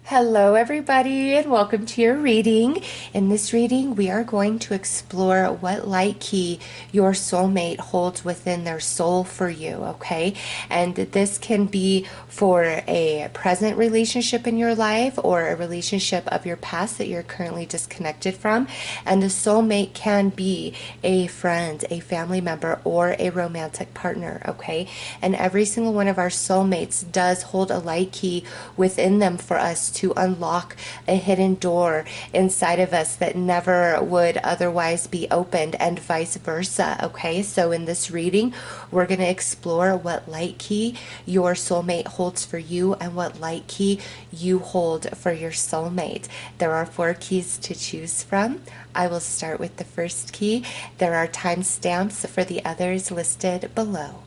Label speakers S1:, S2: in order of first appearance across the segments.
S1: Hello, everybody, and welcome to your reading. In this reading, we are going to explore what light key your soulmate holds within their soul for you, okay? And this can be for a present relationship in your life or a relationship of your past that you're currently disconnected from. And the soulmate can be a friend, a family member, or a romantic partner, okay? And every single one of our soulmates does hold a light key within them for us to unlock a hidden door inside of us that never would otherwise be opened, and vice versa. Okay, so in this reading, we're going to explore what light key your soulmate holds for you and what light key you hold for your soulmate. There are 4 keys to choose from. I will start with the first key. There are timestamps for the others listed below.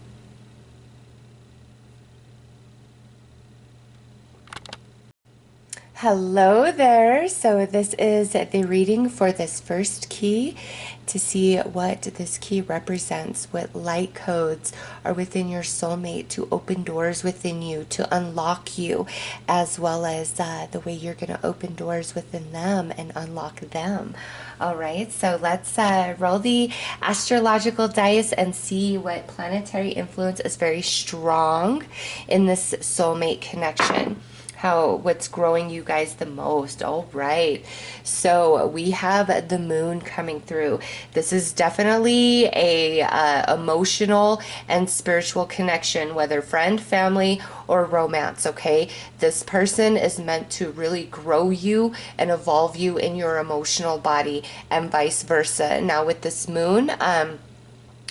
S1: Hello there. So this is the reading for this first key to see what this key represents, what light codes are within your soulmate to open doors within you, to unlock you, as well as the way you're going to open doors within them and unlock them. All right, so let's roll the astrological dice and see what planetary influence is very strong in this soulmate connection. What's growing you guys the most. All right, so we have the moon coming through. This is definitely a emotional and spiritual connection, whether friend, family, or romance. Okay, this person is meant to really grow you and evolve you in your emotional body, and vice versa. Now with this moon,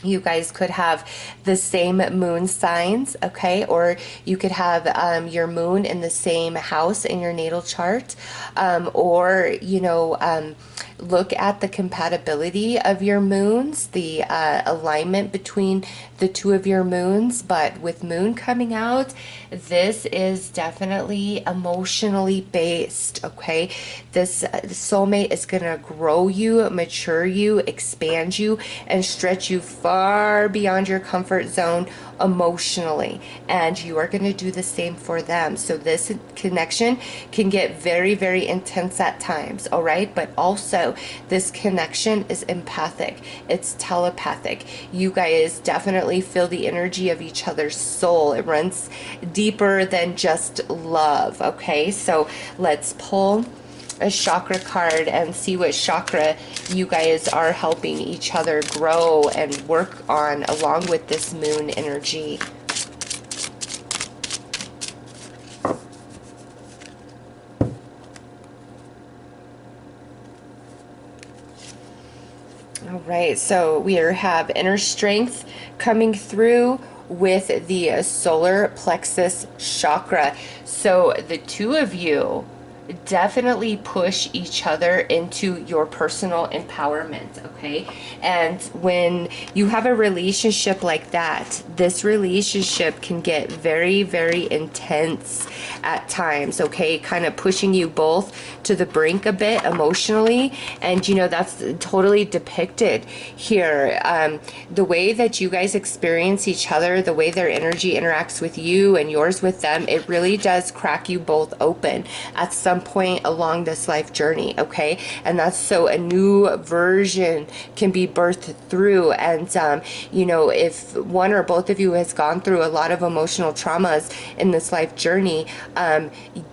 S1: you guys could have the same moon signs, okay? Or you could have your moon in the same house in your natal chart. Or, look at the compatibility of your moons, the alignment between the 2 of your moons. But with moon coming out, this is definitely emotionally based, okay? This soulmate is going to grow you, mature you, expand you, and stretch you far beyond your comfort zone emotionally, and you are going to do the same for them. So this connection can get very, very intense at times, all right? But also this connection is empathic, it's telepathic. You guys definitely feel the energy of each other's soul. It runs deeper than just love, okay? So let's pull a chakra card and see what chakra you guys are helping each other grow and work on along with this moon energy. All right, so we have inner strength coming through with the solar plexus chakra. So the 2 of you definitely push each other into your personal empowerment, okay? And when you have a relationship like that, this relationship can get very, very intense at times, okay? Kind of pushing you both to the brink a bit emotionally. And that's totally depicted here. The way that you guys experience each other, the way their energy interacts with you and yours with them, it really does crack you both open at some point along this life journey, okay? And that's so a new version can be birthed through. And if one or both of you has gone through a lot of emotional traumas in this life journey,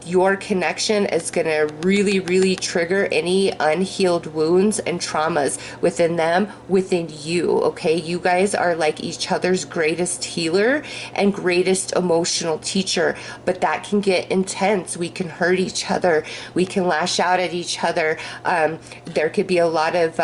S1: your connection is going to really, really trigger any unhealed wounds and traumas within them, within you, okay? You guys are like each other's greatest healer and greatest emotional teacher, but that can get intense. We can hurt each other. We can lash out at each other. There could be a lot of,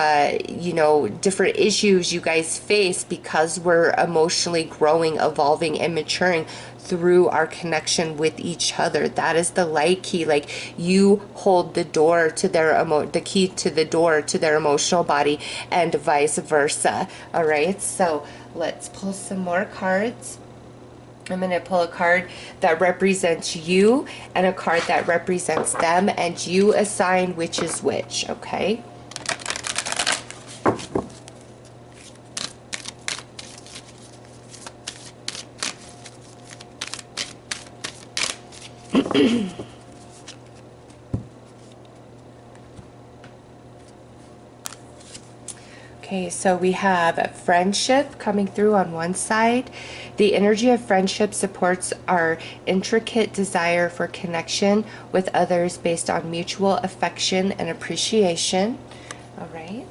S1: different issues you guys face because we're emotionally growing, evolving, and maturing through our connection with each other. That is the light key. Like, you hold the door to their the key to the door to their emotional body, and vice versa. All right, so let's pull some more cards. I'm going to pull a card that represents you and a card that represents them, and you assign which is which, okay? Okay, so we have friendship coming through on one side. The energy of friendship supports our intricate desire for connection with others based on mutual affection and appreciation. All right.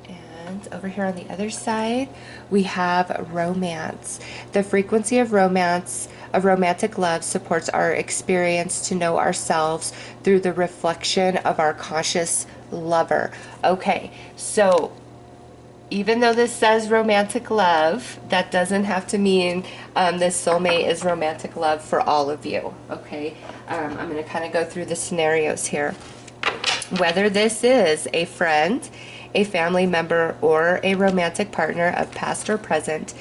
S1: And over here on the other side, we have romance. The frequency of romance, of romantic love, supports our experience to know ourselves through the reflection of our conscious lover. Okay, so even though this says romantic love, that doesn't have to mean this soulmate is romantic love for all of you. Okay, I'm going to kind of go through the scenarios here. Whether this is a friend, a family member, or a romantic partner of past or present,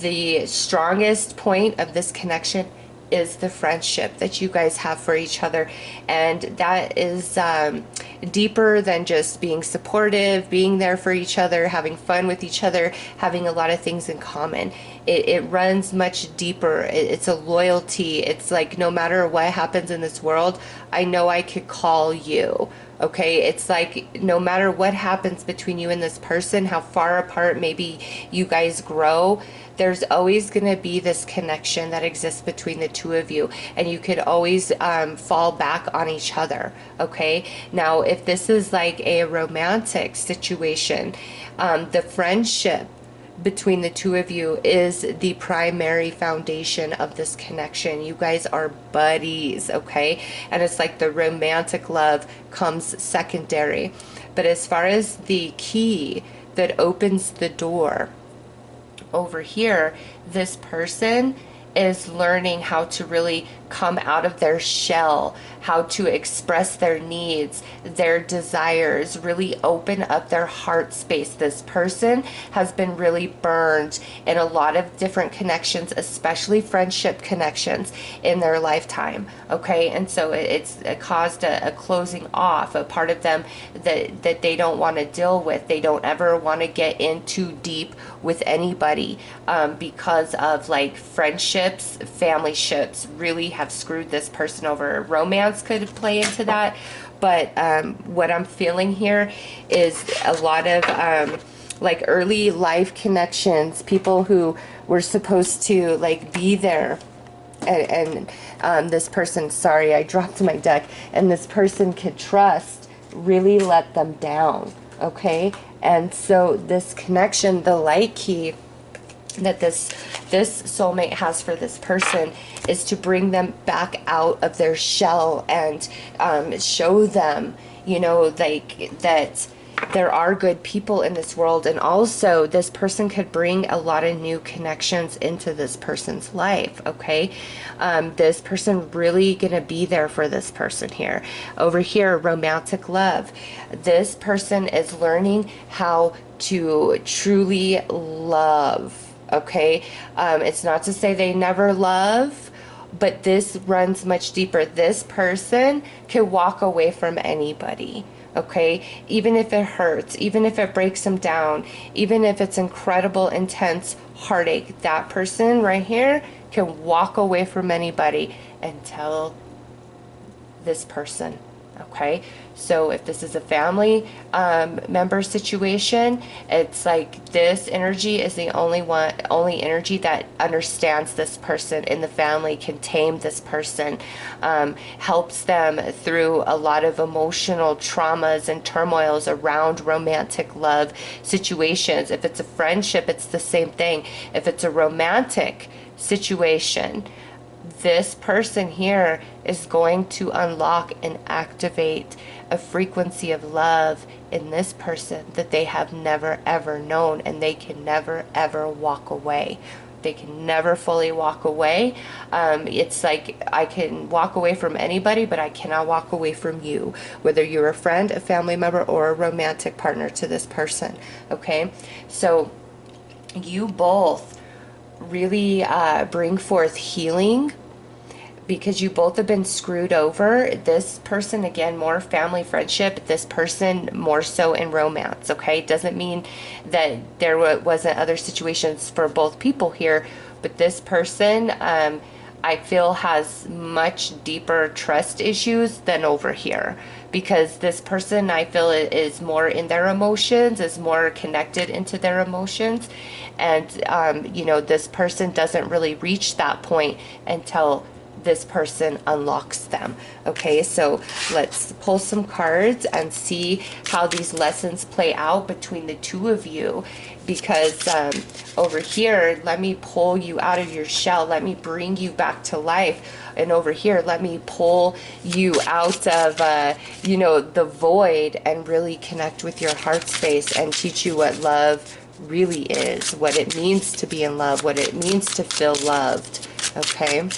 S1: the strongest point of this connection is the friendship that you guys have for each other. And that is deeper than just being supportive, being there for each other, having fun with each other, having a lot of things in common. It runs much deeper. It's a loyalty. It's like no matter what happens in this world, I know I could call you. Okay, it's like no matter what happens between you and this person, how far apart maybe you guys grow, there's always going to be this connection that exists between the two of you, and you could always fall back on each other. Okay, now if this is like a romantic situation, the friendship between the two of you is the primary foundation of this connection. You guys are buddies, okay? And it's like the romantic love comes secondary. But as far as the key that opens the door, over here, this person is learning how to really come out of their shell, how to express their needs, their desires, really open up their heart space. This person has been really burned in a lot of different connections, especially friendship connections in their lifetime. Okay, and so it's caused a closing off, a part of them that they don't want to deal with. They don't ever want to get in too deep with anybody because of like friendships, family ships really have screwed this person over. Romance could play into that, but what I'm feeling here is a lot of like early life connections, people who were supposed to like be there, and this person, sorry, I dropped my deck, and this person could trust, really let them down. Okay, and so this connection, the light key that this soulmate has for this person is to bring them back out of their shell and show them, you know, like that there are good people in this world. And also this person could bring a lot of new connections into this person's life. Okay, this person really gonna be there for this person here. Over here, romantic love, this person is learning how to truly love. Okay, it's not to say they never love, but this runs much deeper. This person can walk away from anybody. Okay, even if it hurts, even if it breaks them down, even if it's incredible, intense heartache, that person right here can walk away from anybody and tell this person. Okay, so if this is a family member situation, it's like this energy is the only energy that understands this person in the family, can tame this person, helps them through a lot of emotional traumas and turmoils around romantic love situations. If it's a friendship, it's the same thing. If it's a romantic situation, this person here is going to unlock and activate a frequency of love in this person that they have never ever known, and they can never ever walk away. They can never fully walk away. It's like I can walk away from anybody, but I cannot walk away from you, whether you're a friend, a family member, or a romantic partner to this person. Okay, so you both really bring forth healing, because you both have been screwed over. This person, again, more family friendship. This person more so in romance. Okay, doesn't mean that there wasn't other situations for both people here, but this person I feel has much deeper trust issues than over here, because this person, I feel, is more in their emotions, is more connected into their emotions, and you know, this person doesn't really reach that point until this person unlocks them. Okay, so let's pull some cards and see how these lessons play out between the two of you, because over here, let me pull you out of your shell, let me bring you back to life, and over here, let me pull you out of you know, the void, and really connect with your heart space and teach you what love really is, what it means to be in love, what it means to feel loved. Okay.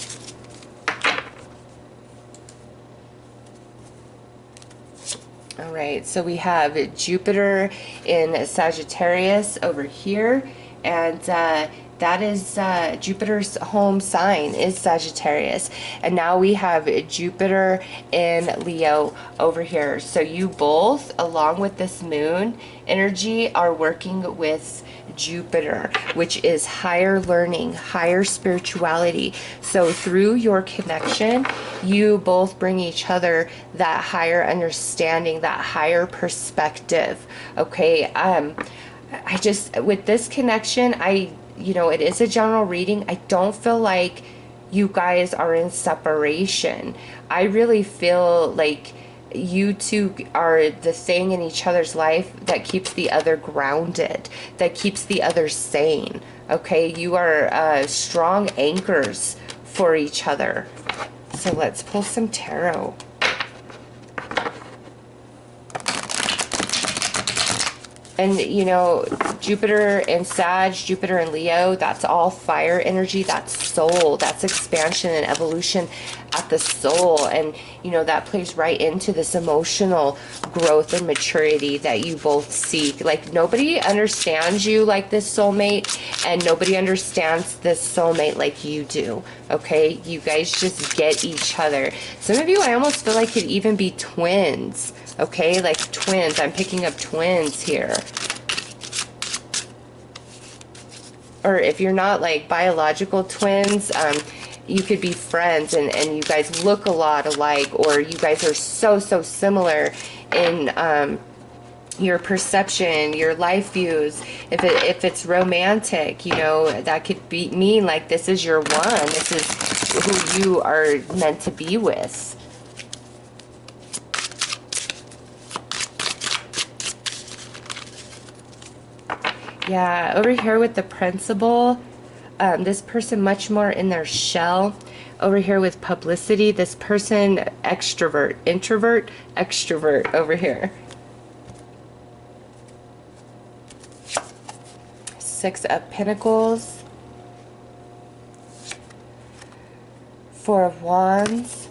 S1: All right, so we have Jupiter in Sagittarius over here, and that is Jupiter's home sign is Sagittarius. And now we have Jupiter in Leo over here. So you both, along with this moon energy, are working with Jupiter, which is higher learning, higher spirituality. So through your connection, you both bring each other that higher understanding, that higher perspective. Okay, I just, with this connection, you know, it is a general reading. I don't feel like you guys are in separation. I really feel like you two are the thing in each other's life that keeps the other grounded, that keeps the other sane. Okay, you are strong anchors for each other. So let's pull some tarot. And, you know, Jupiter and Sag, Jupiter and Leo, that's all fire energy. That's soul. That's expansion and evolution at the soul. And, you know, that plays right into this emotional growth and maturity that you both seek. Like, nobody understands you like this soulmate, and nobody understands this soulmate like you do. Okay? You guys just get each other. Some of you, I almost feel like could even be twins. Okay, like twins. I'm picking up twins here. Or if you're not like biological twins, you could be friends, and you guys look a lot alike, or you guys are so similar in your perception, your life views. If it's romantic, you know, that could mean like this is your one. This is who you are meant to be with. Yeah, over here with the principal, this person much more in their shell. Over here with publicity, this person extrovert, introvert, extrovert over here. Six of Pentacles. Four of Wands.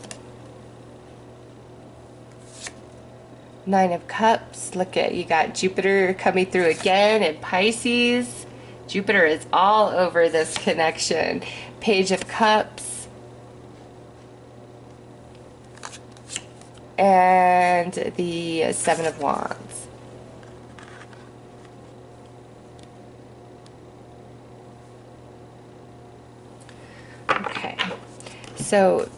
S1: Nine of Cups. Look at, you got Jupiter coming through again in Pisces. Jupiter is all over this connection. Page of Cups. And the Seven of Wands. Okay. So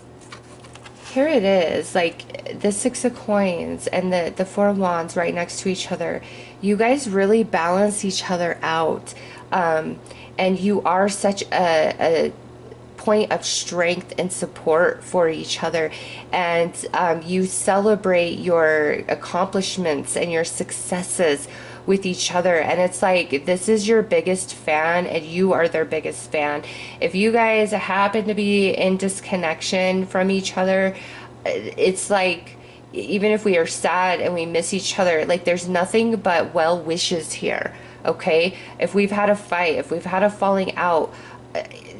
S1: here it is, like the Six of Coins and the Four of Wands right next to each other. You guys really balance each other out, and you are such a point of strength and support for each other, and you celebrate your accomplishments and your successes with each other. And it's like, this is your biggest fan and you are their biggest fan. If you guys happen to be in disconnection from each other, it's like, even if we are sad and we miss each other, like there's nothing but well wishes here. Okay, if we've had a fight, if we've had a falling out,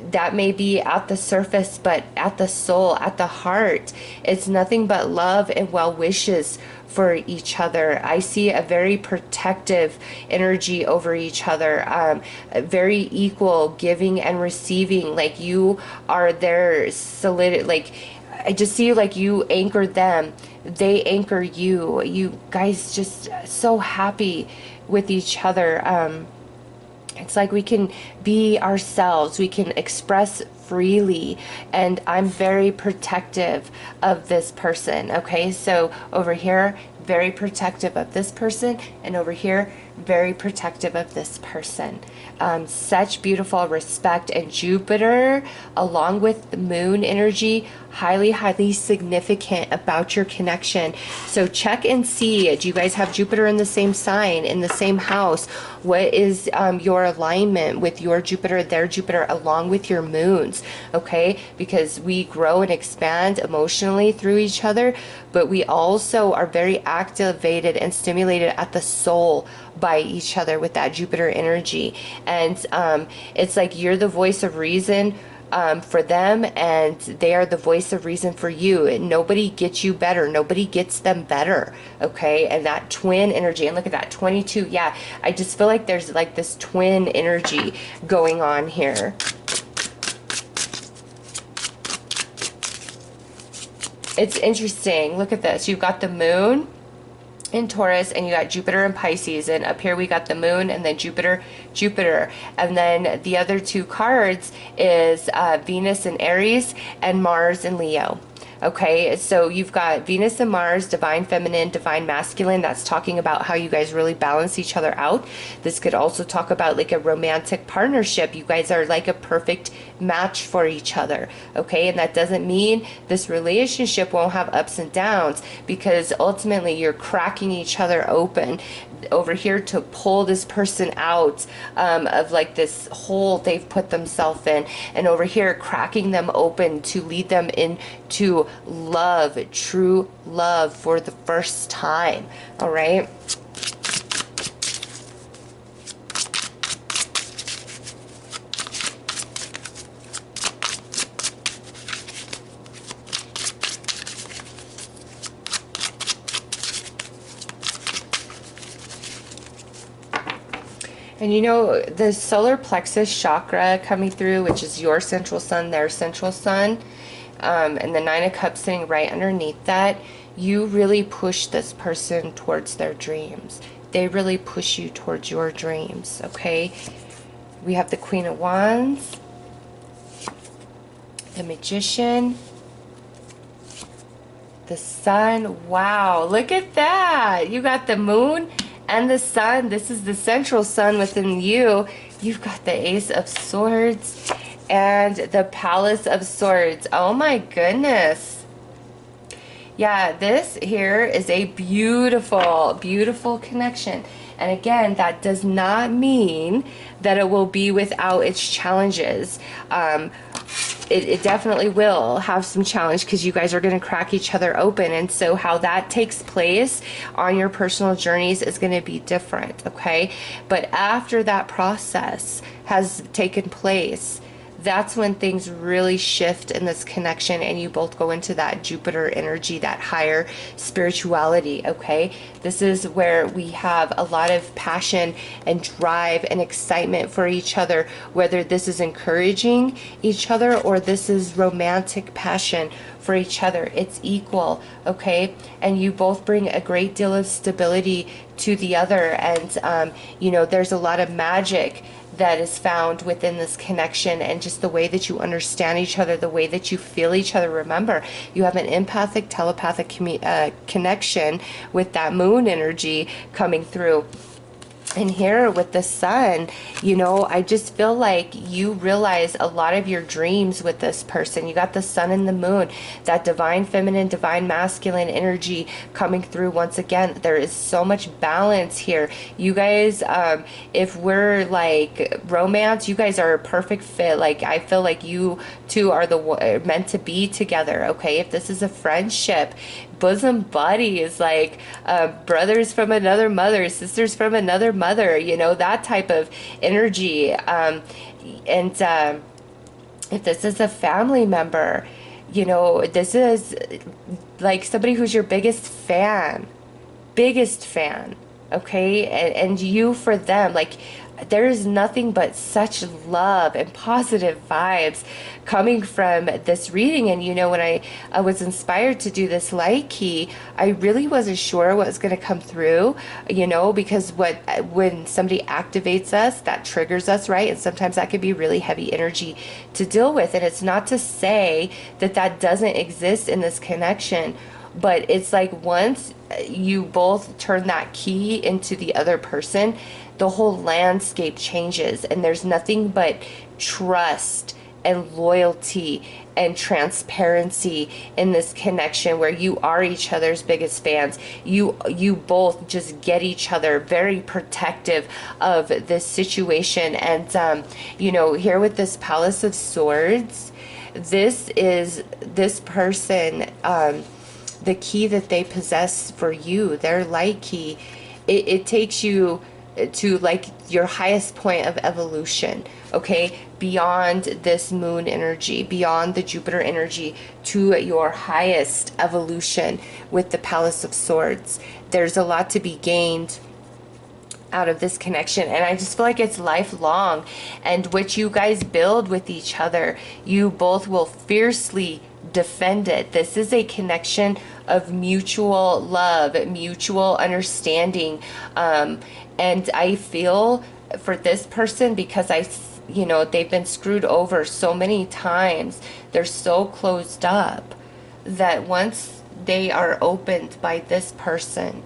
S1: that may be at the surface, but at the soul, at the heart, it's nothing but love and well wishes for each other. I see a very protective energy over each other, very equal giving and receiving. Like you are their solid, like I just see you like you anchor them, they anchor you. You guys just so happy with each other. It's like we can be ourselves, we can express freely, and I'm very protective of this person. Okay, so over here, very protective of this person, and over here, very protective of this person. Such beautiful respect. And Jupiter, along with the moon energy, highly, highly significant about your connection. So check and see, do you guys have Jupiter in the same sign, in the same house? What is your alignment with your Jupiter, their Jupiter, along with your moons? Okay, because we grow and expand emotionally through each other, but we also are very activated and stimulated at the soul by each other with that Jupiter energy. And it's like you're the voice of reason for them, and they are the voice of reason for you. And nobody gets you better. Nobody gets them better. Okay. And that twin energy, and look at that 22. Yeah. I just feel like there's like this twin energy going on here. It's interesting. Look at this. You've got the moon in Taurus, and you got Jupiter in Pisces, and up here we got the moon, and then Jupiter, and then the other two cards is Venus in Aries and Mars in Leo. Okay, so you've got Venus and Mars, divine feminine, divine masculine. That's talking about how you guys really balance each other out. This could also talk about like a romantic partnership. You guys are like a perfect match for each other. Okay, and that doesn't mean this relationship won't have ups and downs, because ultimately you're cracking each other open over here to pull this person out of like this hole they've put themselves in, and over here cracking them open to lead them into love, true love for the first time. All right. And you know, the solar plexus chakra coming through, which is your central sun, their central sun, and the Nine of Cups sitting right underneath that, you really push this person towards their dreams. They really push you towards your dreams, okay? We have the Queen of Wands, the Magician, the Sun. Wow, look at that. You got the Moon and the Sun. This is the central sun within you. You've got the Ace of Swords and the Palace of Swords. Oh my goodness. Yeah, this here is a beautiful, beautiful connection. And again, that does not mean that it will be without its challenges. It definitely will have some challenge, because you guys are going to crack each other open. And so how that takes place on your personal journeys is going to be different, okay? But after that process has taken place, that's when things really shift in this connection, and you both go into that Jupiter energy, that higher spirituality, okay? This is where we have a lot of passion and drive and excitement for each other, whether this is encouraging each other or this is romantic passion for each other. It's equal, okay? And you both bring a great deal of stability to the other, and you know, there's a lot of magic that is found within this connection, and just the way that you understand each other, the way that you feel each other. Remember, you have an empathic, telepathic connection with that moon energy coming through. And here with the Sun, you know, I just feel like you realize a lot of your dreams with this person. You got the Sun and the Moon, that divine feminine, divine masculine energy coming through once again. There is so much balance here. You guys, if we're like romance, you guys are a perfect fit. Like, I feel like you two are meant to be together, okay? If this is a friendship, bosom buddies, like brothers from another mother, sisters from another mother, you know, that type of energy. And if this is a family member, you know, this is like somebody who's your biggest fan, okay? And you for them, like there is nothing but such love and positive vibes coming from this reading. And when I was inspired to do this light key, I really wasn't sure what was going to come through, because when somebody activates us, that triggers us, right? And sometimes that could be really heavy energy to deal with. And it's not to say that that doesn't exist in this connection, but it's like once you both turn that key into the other person, the whole landscape changes, and there's nothing but trust and loyalty and transparency in this connection, where you are each other's biggest fans. You both just get each other, very protective of this situation. And here with this Palace of Swords, this is this person, the key that they possess for you, their light key, it takes you to like your highest point of evolution, okay, beyond this moon energy, beyond the Jupiter energy, to your highest evolution with the Palace of Swords. There's a lot to be gained out of this connection, and I just feel like it's lifelong. And what you guys build with each other, you both will fiercely defend it. This is a connection of mutual love, mutual understanding, and I feel for this person, because they've been screwed over so many times, they're so closed up, that once they are opened by this person,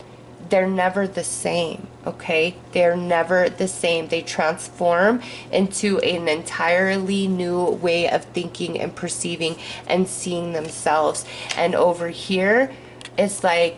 S1: they're never the same, okay? They're never the same. They transform into an entirely new way of thinking and perceiving and seeing themselves. And over here, it's like,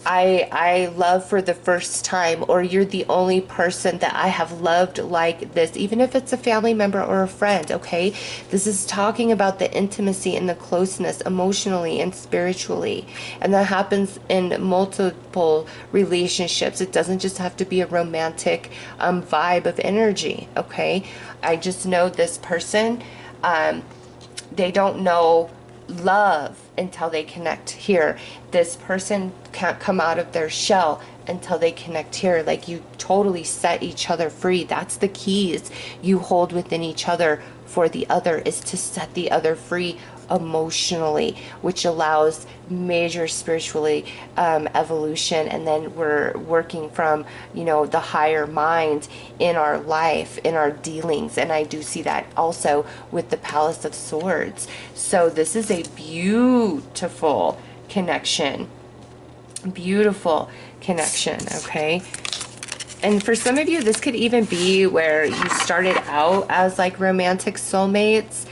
S1: I love for the first time, or you're the only person that I have loved like this, even if it's a family member or a friend, okay? This is talking about the intimacy and the closeness emotionally and spiritually. And that happens in multiple relationships. It doesn't just have to be a romantic vibe of energy, okay? I just know this person, they don't know love until they connect here. This person can't come out of their shell until they connect here. Like, you totally set each other free. That's the keys you hold within each other for the other, is to set the other free emotionally, which allows major spiritually evolution. And then we're working from the higher mind in our life, in our dealings. And I do see that also with the Palace of Swords. So this is a beautiful connection, beautiful connection, okay? And for some of you, this could even be where you started out as like romantic soulmates,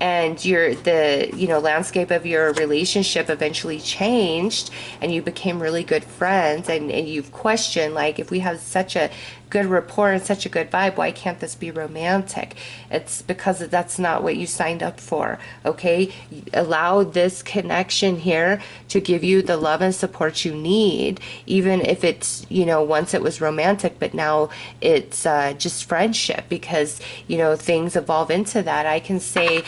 S1: and the landscape of your relationship eventually changed, and you became really good friends, and you've questioned, like, if we have such a good rapport and such a good vibe, why can't this be romantic? It's because that's not what you signed up for, okay? Allow this connection here to give you the love and support you need, even if it's, once it was romantic, but now it's just friendship, because, things evolve into that. I can say,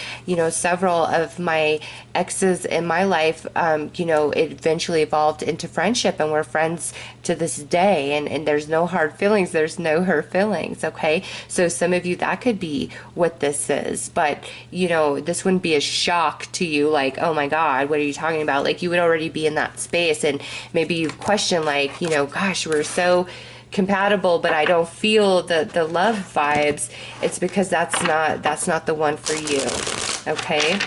S1: several of my exes in my life, it eventually evolved into friendship, and we're friends to this day, and there's no hard feelings, there's no hurt feelings, okay? So some of you, that could be what this is, but this wouldn't be a shock to you, like, oh my God, what are you talking about? Like, you would already be in that space, and maybe you question, like, gosh, we're so compatible, but I don't feel the love vibes. It's because that's not the one for you, okay?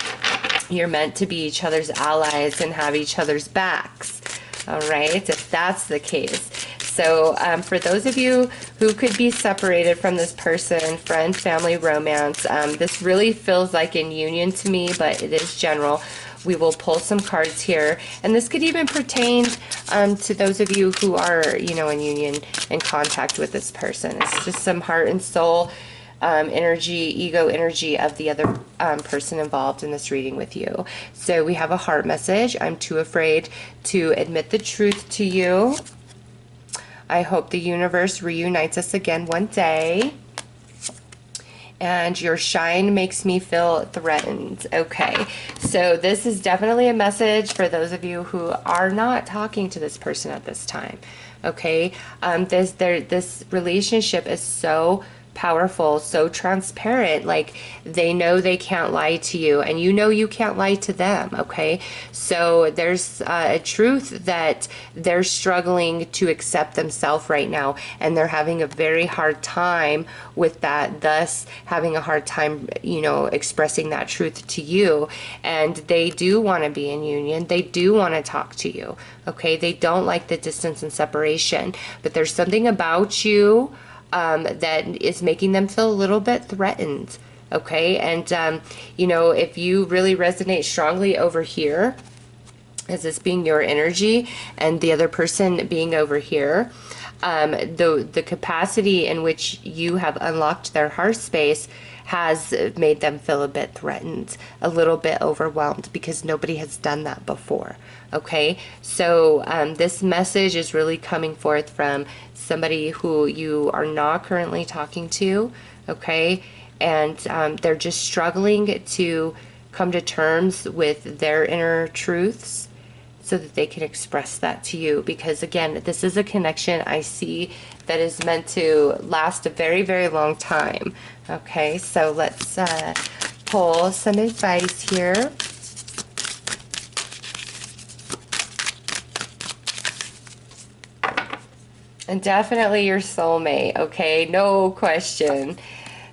S1: You're meant to be each other's allies and have each other's backs, all right, if that's the case. So for those of you who could be separated from this person, friend, family, romance, this really feels like in union to me, but it is general. We will pull some cards here, and this could even pertain to those of you who are, in union and contact with this person. It's just some heart and soul energy, ego energy of the other person involved in this reading with you. So we have a heart message. I'm too afraid to admit the truth to you. I hope the universe reunites us again one day. And your shine makes me feel threatened. Okay, so this is definitely a message for those of you who are not talking to this person at this time. Okay, this relationship is so powerful, so transparent. Like, they know they can't lie to you, and you know you can't lie to them. Okay, so there's a truth that they're struggling to accept themselves right now, and they're having a very hard time with that, thus having a hard time, you know, expressing that truth to you. And they do want to be in union, they do want to talk to you. Okay, they don't like the distance and separation, but there's something about you that is making them feel a little bit threatened. Okay, and you know, if you really resonate strongly over here as this being your energy and the other person being over here, the capacity in which you have unlocked their heart space has made them feel a bit threatened, a little bit overwhelmed, because nobody has done that before. Okay, so this message is really coming forth from somebody who you are not currently talking to. Okay, and they're just struggling to come to terms with their inner truths so that they can express that to you. Because again, this is a connection I see that is meant to last a very, very long time. Okay, so let's pull some advice here. And definitely your soulmate, okay? No question.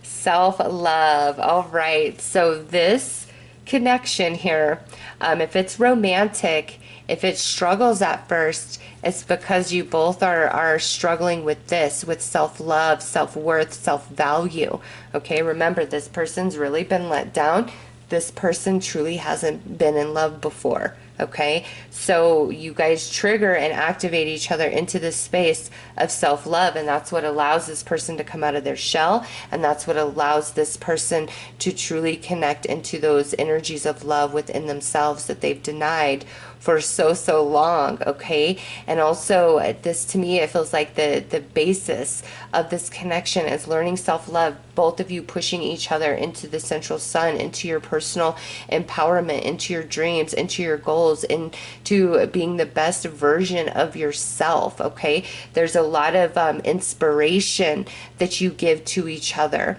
S1: Self-love. All right, so this connection here, if it's romantic, if it struggles at first, it's because you both are struggling with this, with self-love, self-worth, self-value. Okay, remember, this person's really been let down. This person truly hasn't been in love before. Okay, so you guys trigger and activate each other into this space of self-love, and that's what allows this person to come out of their shell, and that's what allows this person to truly connect into those energies of love within themselves that they've denied for so long. Okay, and also this, to me, it feels like the basis of this connection is learning self-love, both of you pushing each other into the central sun, into your personal empowerment, into your dreams, into your goals, into being the best version of yourself. Okay, there's a lot of inspiration that you give to each other.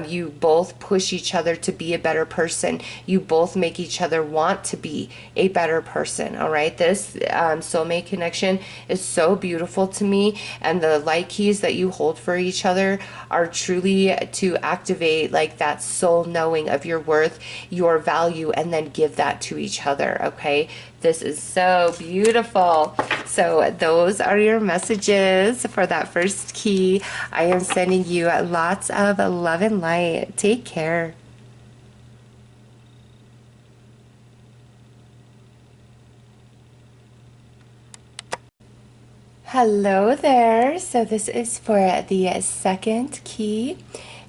S1: You both push each other to be a better person. You both make each other want to be a better person. All right, this soulmate connection is so beautiful to me, and the light keys that you hold for each other are truly to activate like that soul knowing of your worth, your value, and then give that to each other. Okay, this is so beautiful. So those are your messages for that first key. I am sending you lots of love and light. Take care. Hello there. So this is for the second key,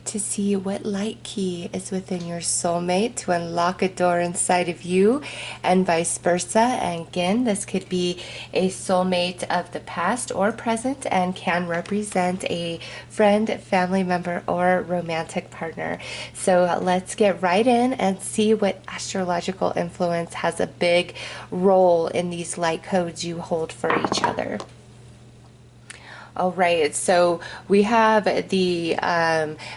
S1: to see what light key is within your soulmate to unlock a door inside of you, and vice versa. And again, this could be a soulmate of the past or present and can represent a friend, family member, or romantic partner. So let's get right in and see what astrological influence has a big role in these light codes you hold for each other. All right, so we have the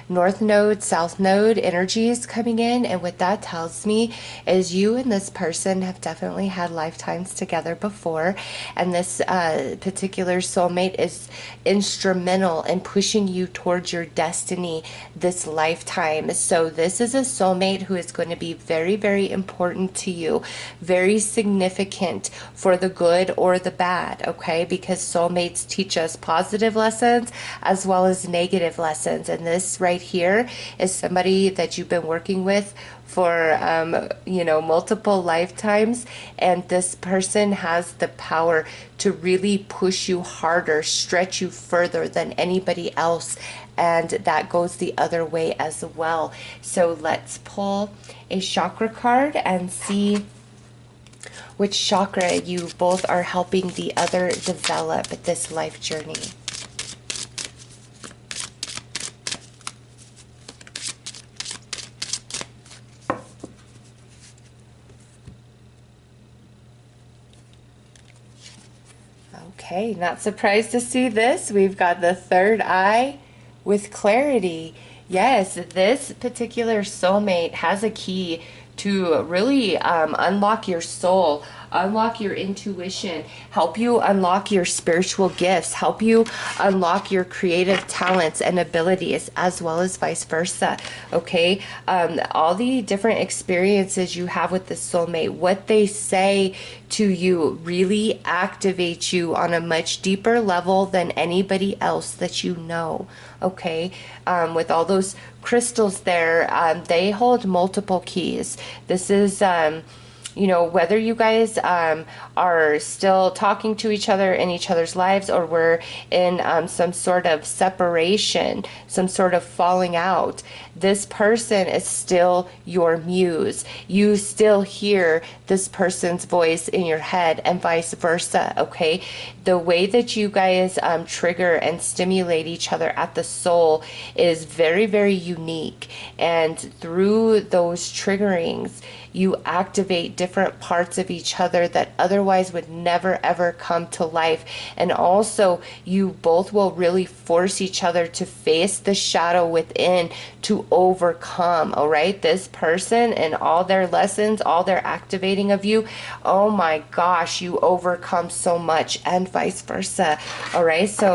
S1: North Node, South Node energies coming in, and what that tells me is you and this person have definitely had lifetimes together before, and this particular soulmate is instrumental in pushing you towards your destiny this lifetime. So this is a soulmate who is going to be very, very important to you, very significant for the good or the bad, okay? Because soulmates teach us positive lessons as well as negative lessons, and this right here is somebody that you've been working with for multiple lifetimes, and this person has the power to really push you harder, stretch you further than anybody else, and that goes the other way as well. So let's pull a chakra card and see which chakra you both are helping the other develop this life journey. Okay, not surprised to see this. We've got the third eye with clarity. Yes, this particular soulmate has a key to really unlock your soul, unlock your intuition, help you unlock your spiritual gifts, help you unlock your creative talents and abilities, as well as vice versa. Okay, all the different experiences you have with the soulmate, what they say to you really activates you on a much deeper level than anybody else that you know. Okay, with all those crystals there, they hold multiple keys. This is you know, whether you guys are still talking to each other in each other's lives, or we're in some sort of separation, some sort of falling out, this person is still your muse. You still hear this person's voice in your head, and vice versa. Okay, the way that you guys trigger and stimulate each other at the soul is very, very unique, and through those triggerings you activate different parts of each other that otherwise would never ever come to life. And also, you both will really force each other to face the shadow within to overcome. All right, this person and all their lessons, all their activating of you, oh my gosh, you overcome so much, and vice versa. All right, so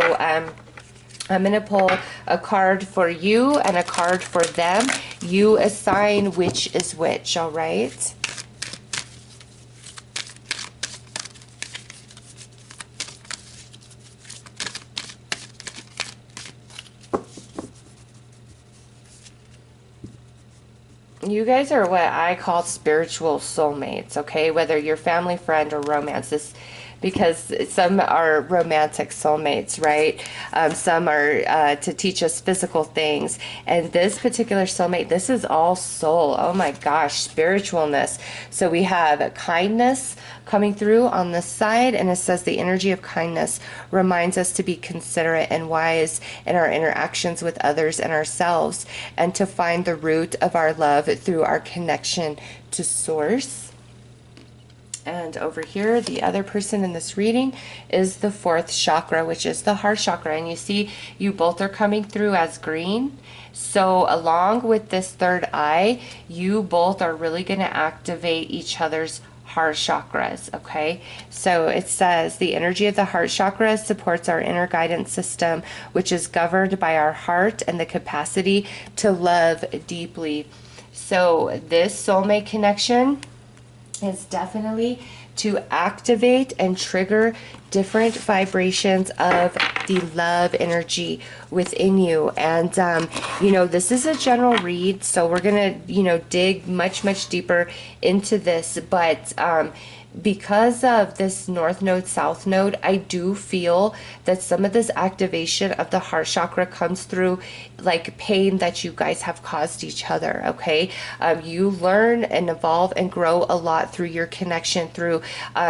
S1: I'm going to pull a card for you and a card for them. You assign which is which, all right? You guys are what I call spiritual soulmates, okay? Whether you're family, friend, or romance. Because some are romantic soulmates, right? Some are to teach us physical things. And this particular soulmate, this is all soul. Oh my gosh, spiritualness. So we have kindness coming through on this side, and it says the energy of kindness reminds us to be considerate and wise in our interactions with others and ourselves, and to find the root of our love through our connection to source. And over here, the other person in this reading is the fourth chakra, which is the heart chakra. And you see, you both are coming through as green. So along with this third eye, you both are really going to activate each other's heart chakras. Okay, so it says the energy of the heart chakra supports our inner guidance system, which is governed by our heart and the capacity to love deeply. So this soulmate connection is definitely to activate and trigger different vibrations of the love energy within you. And you know, this is a general read, so we're gonna, you know, dig much deeper into this, but because of this north node, south node, I do feel that some of this activation of the heart chakra comes through like pain that you guys have caused each other. Okay, you learn and evolve and grow a lot through your connection, through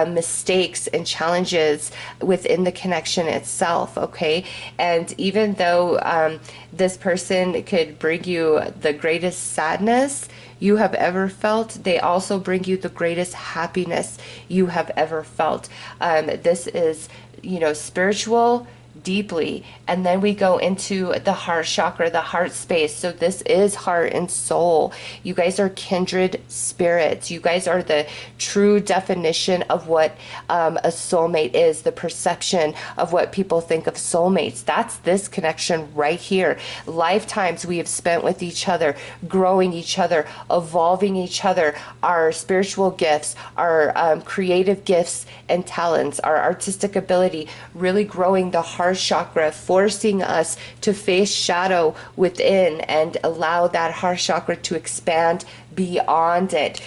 S1: mistakes and challenges within the connection itself. Okay, and even though this person could bring you the greatest sadness you have ever felt, they also bring you the greatest happiness you have ever felt. This is, you know, spiritual deeply, and then we go into the heart chakra, the heart space. So this is heart and soul. You guys are kindred spirits. You guys are the true definition of what a soulmate is, the perception of what people think of soulmates. That's this connection right here. Lifetimes we have spent with each other, growing each other, evolving each other, our spiritual gifts, our creative gifts and talents, our artistic ability, really growing the heart chakra, forcing us to face shadow within and allow that heart chakra to expand beyond it.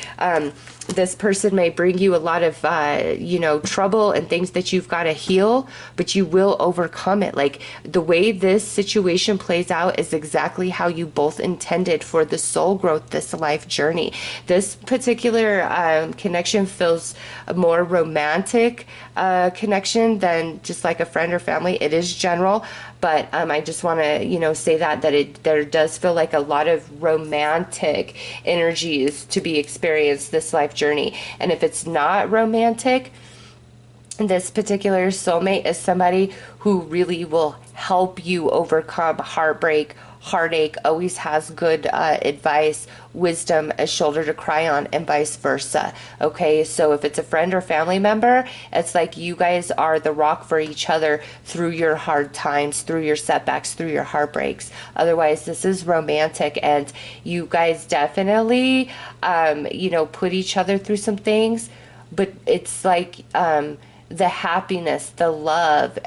S1: This person may bring you a lot of, you know, trouble and things that you've got to heal, but you will overcome it. Like the way this situation plays out is exactly how you both intended for the soul growth, this life journey. This particular connection feels a more romantic connection than just like a friend or family. It is general, but I just want to, you know, say that there does feel like a lot of romantic energies to be experienced this life journey. And if it's not romantic, This particular soulmate is somebody who really will help you overcome heartbreak, heartache, always has good advice, wisdom, a shoulder to cry on, and vice versa. Okay, so if it's a friend or family member, it's like you guys are the rock for each other through your hard times, through your setbacks, through your heartbreaks. Otherwise, this is romantic, and you guys definitely, put each other through some things, but it's like, the happiness, the love,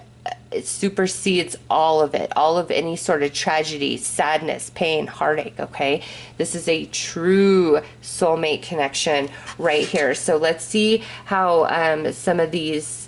S1: it supersedes all of it, all of any sort of tragedy, sadness, pain, heartache, okay? This is a true soulmate connection right here. So let's see how some of these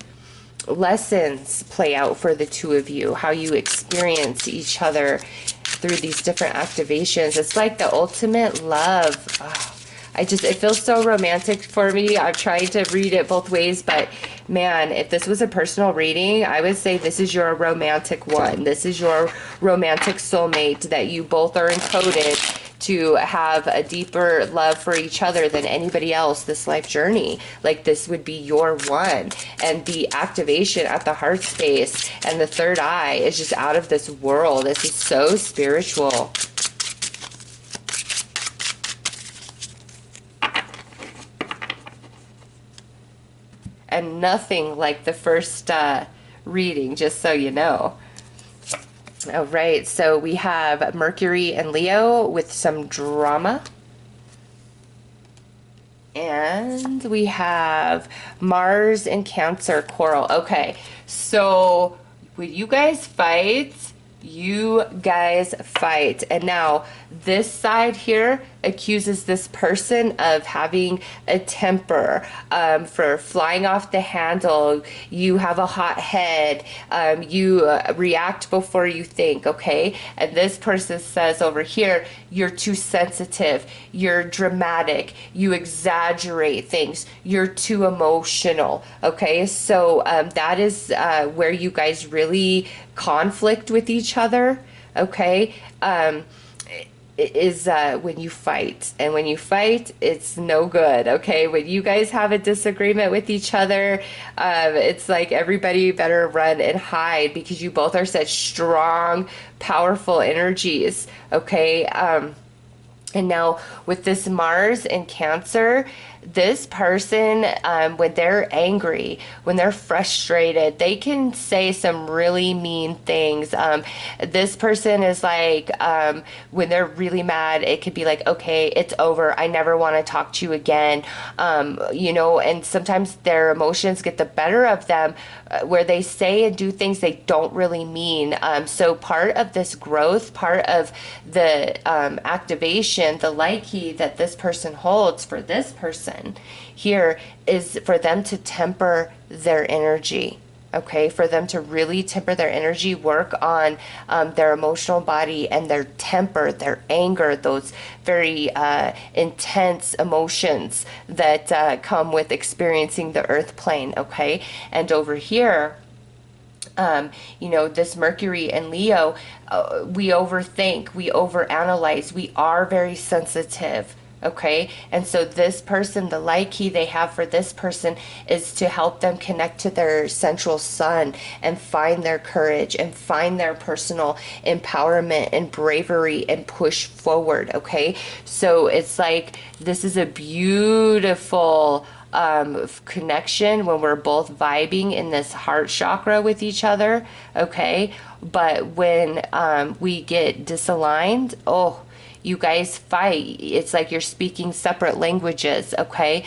S1: lessons play out for the two of you, how you experience each other through these different activations. It's like the ultimate love. Oh, it feels so romantic for me. I'm trying to read it both ways, but man, if this was a personal reading, I would say this is your romantic one. This is your romantic soulmate, that you both are encoded to have a deeper love for each other than anybody else this life journey. Like, this would be your one. And the activation at the heart space and the third eye is just out of this world. This is so spiritual. And nothing like the first reading, just so you know. All right, so we have Mercury and Leo with some drama. And we have Mars and Cancer, Coral. Okay, so when you guys fight, and now this side here accuses this person of having a temper, for flying off the handle. You have a hot head, you react before you think, okay? And this person says over here, you're too sensitive, you're dramatic, you exaggerate things, you're too emotional, okay? So that is where you guys really conflict with each other, okay? Is when you fight. And when you fight, it's no good, okay? When you guys have a disagreement with each other, it's like everybody better run and hide, because you both are such strong, powerful energies, okay? And now with this Mars and Cancer, this person, when they're angry, when they're frustrated, they can say some really mean things. This person is like, when they're really mad, it could be like, okay, it's over. I never want to talk to you again. And sometimes their emotions get the better of them, where they say and do things they don't really mean. So part of this growth, part of the activation, the light key that this person holds for this person here is for them to temper their energy. Okay, for them to really temper their energy, work on their emotional body and their temper, their anger, those very intense emotions that come with experiencing the earth plane. Okay, and over here, this Mercury and Leo, we overthink, we overanalyze, we are very sensitive. Okay, and so this person, the light key they have for this person is to help them connect to their central sun and find their courage and find their personal empowerment and bravery and push forward. Okay, so it's like this is a beautiful connection when we're both vibing in this heart chakra with each other. Okay, but when we get disaligned, you guys fight. It's like you're speaking separate languages, okay?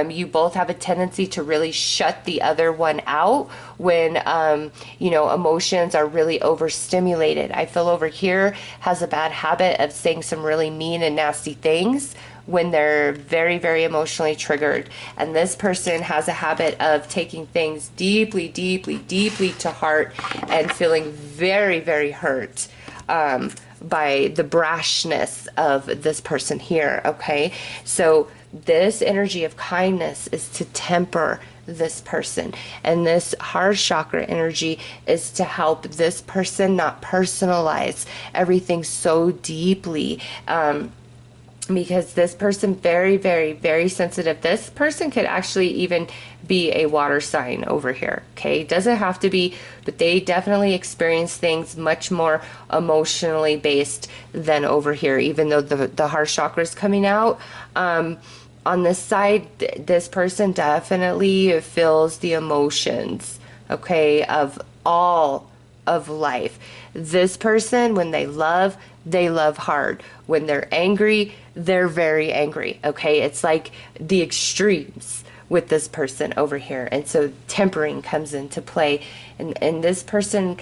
S1: You both have a tendency to really shut the other one out when, emotions are really overstimulated. I feel over here has a bad habit of saying some really mean and nasty things when they're very, very emotionally triggered. And this person has a habit of taking things deeply, deeply, deeply to heart and feeling very, very hurt by the brashness of this person here, okay? So this energy of kindness is to temper this person, and this heart chakra energy is to help this person not personalize everything so deeply, because this person very, very, very sensitive. This person could actually even be a water sign over here. Okay, doesn't have to be, but they definitely experience things much more emotionally based than over here, even though the heart chakra is coming out. On this side, this person definitely feels the emotions, okay, of all of life. This person, when they love hard. When they're angry, they're very angry, okay? It's like the extremes with this person over here. And so tempering comes into play. And this person,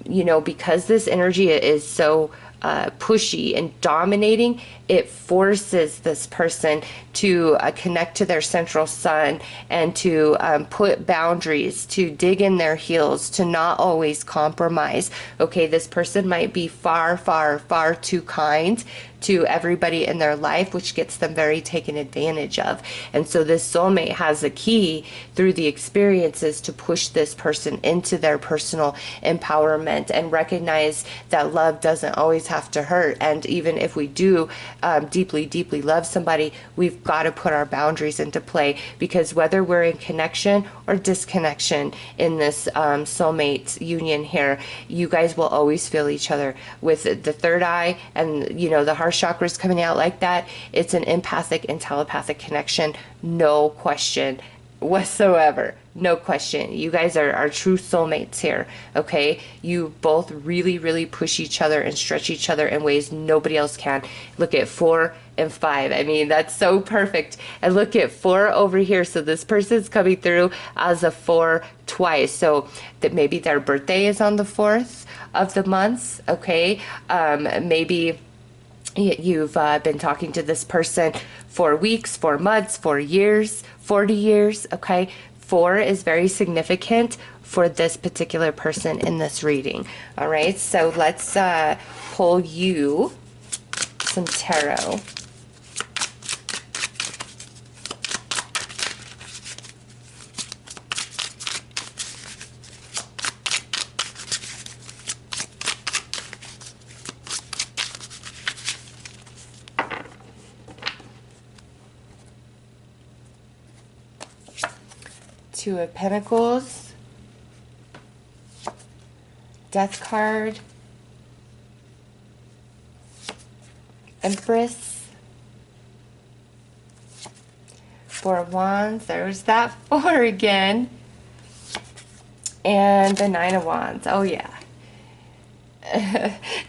S1: you know, because this energy is so pushy and dominating, it forces this person to connect to their central sun and to put boundaries, to dig in their heels, to not always compromise. Okay, this person might be far, far, far too kind to everybody in their life, which gets them very taken advantage of. And so this soulmate has a key through the experiences to push this person into their personal empowerment and recognize that love doesn't always have to hurt. And even if we do deeply, deeply love somebody, we've got to put our boundaries into play, because whether we're in connection or disconnection in this soulmate union here, you guys will always feel each other. With the third eye and, you know, the heart chakras coming out like that, it's an empathic and telepathic connection, no question whatsoever. No question. You guys are true soulmates here, okay? You both really, really push each other and stretch each other in ways nobody else can. Look at 4 and 5. I mean, that's so perfect. And look at 4 over here. So this person's coming through as a 4 twice. So that maybe their birthday is on the 4th of the month, okay? Maybe you've been talking to this person for weeks, for months, for years, 40 years, okay? 4 is very significant for this particular person in this reading, all right? So let's pull you some tarot. Two of Pentacles, Death card, Empress, 4 of Wands, there's that 4 again, and the 9 of Wands. Oh yeah.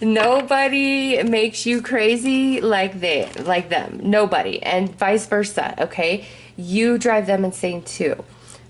S1: Nobody makes you crazy like them. Nobody. And vice versa, okay? You drive them insane too.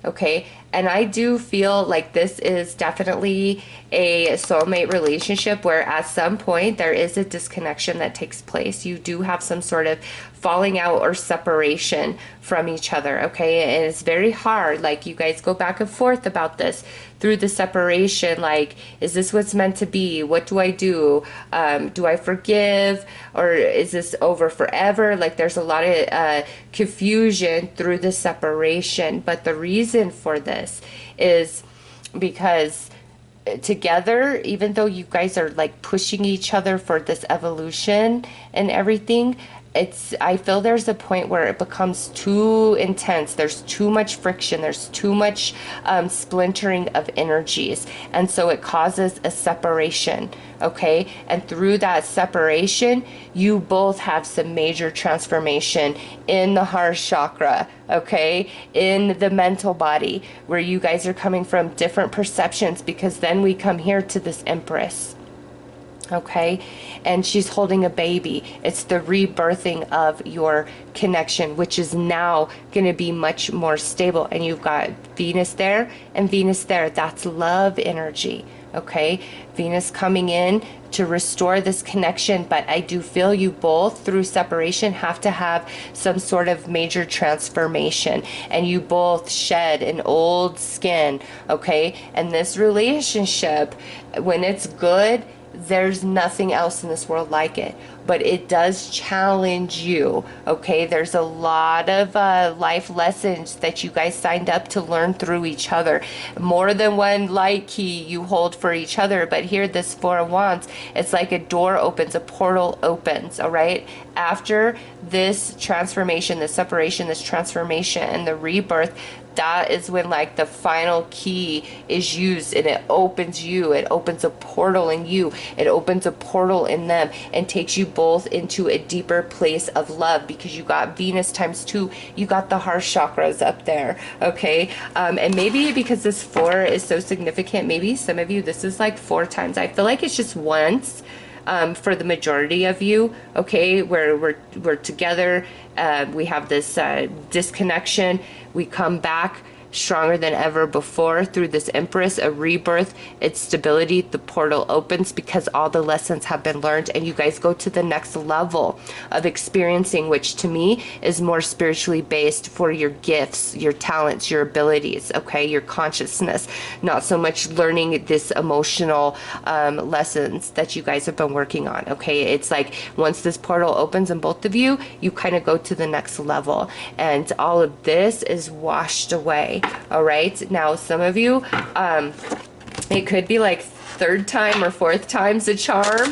S1: Okay, and I do feel like this is definitely a soulmate relationship where at some point there is a disconnection that takes place. You do have some sort of falling out or separation from each other, okay? And it's very hard. Like, you guys go back and forth about this through the separation. Like, is this what's meant to be? What do I do? Do I forgive? Or is this over forever? Like, there's a lot of confusion through the separation. But the reason for this is because together, even though you guys are like pushing each other for this evolution and everything, I feel there's a point where it becomes too intense. There's too much friction. There's too much splintering of energies. And so it causes a separation, okay? And through that separation, you both have some major transformation in the heart chakra, okay? In the mental body, where you guys are coming from different perceptions, because then we come here to this Empress. Okay, and she's holding a baby. It's the rebirthing of your connection, which is now going to be much more stable. And you've got Venus there and Venus there. That's love energy. Okay, Venus coming in to restore this connection. But I do feel you both, through separation, have to have some sort of major transformation, and you both shed an old skin. Okay, and this relationship, when it's good, there's nothing else in this world like it, but it does challenge you. Okay, there's a lot of life lessons that you guys signed up to learn through each other. More than one light key you hold for each other, but here, this Four of Wands, it's like a door opens, a portal opens. All right, after this transformation, this separation, this transformation, and the rebirth, that is when like the final key is used, and it opens you, it opens a portal in you, it opens a portal in them, and takes you both into a deeper place of love, because you got Venus times 2, you got the heart chakras up there. Okay, and maybe because this 4 is so significant, maybe some of you, this is like 4 times. I feel like it's just once for the majority of you, okay, where we're together, we have this disconnection, we come back stronger than ever before through this Empress, a rebirth, it's stability, the portal opens because all the lessons have been learned, and you guys go to the next level of experiencing, which to me is more spiritually based for your gifts, your talents, your abilities, okay, your consciousness, not so much learning this emotional lessons that you guys have been working on. Okay, it's like once this portal opens in both of you, you kind of go to the next level, and all of this is washed away. All right, now some of you, it could be like 3rd time or 4th time's a charm.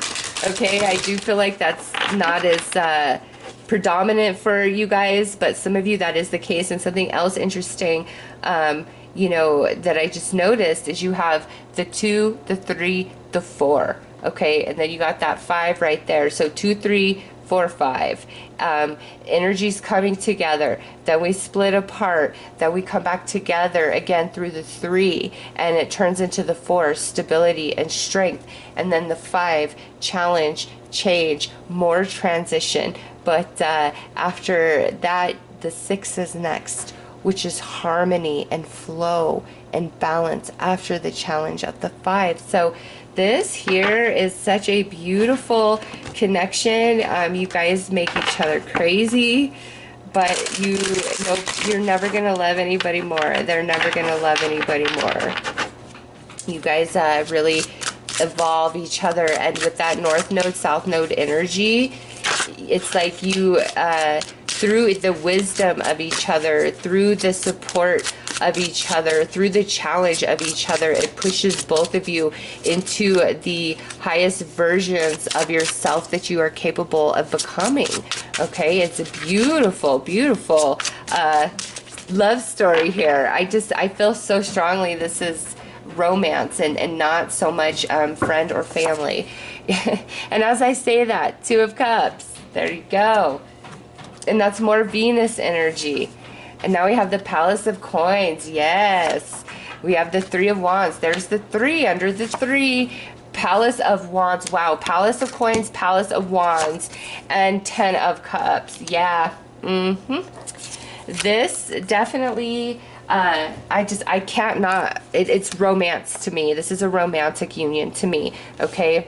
S1: Okay, I do feel like that's not as predominant for you guys, but some of you that is the case. And something else interesting, you know, that I just noticed is you have the 2, the 3, the 4. Okay, and then you got that 5 right there. So 2, 3, 4, 5. Energies coming together, then we split apart, then we come back together again through the 3, and it turns into the 4, stability and strength, and then the 5, challenge, change, more transition. But after that, the 6 is next, which is harmony and flow and balance after the challenge of the 5. So this here is such a beautiful connection. You guys make each other crazy, but you know you're never gonna love anybody more. They're never gonna love anybody more. You guys really evolve each other, and with that North Node, South Node energy, it's like you through the wisdom of each other, through the support of each other, through the challenge of each other, it pushes both of you into the highest versions of yourself that you are capable of becoming. Okay, it's a beautiful, beautiful love story here. I feel so strongly this is romance and not so much friend or family. And as I say that, 2 of Cups, there you go. And that's more Venus energy. And now we have the Palace of Coins. Yes. We have the 3 of Wands. There's the 3 under the 3. Palace of Wands. Wow. Palace of Coins, Palace of Wands, and 10 of Cups. Yeah. This definitely, I can't not, it's romance to me. This is a romantic union to me. Okay.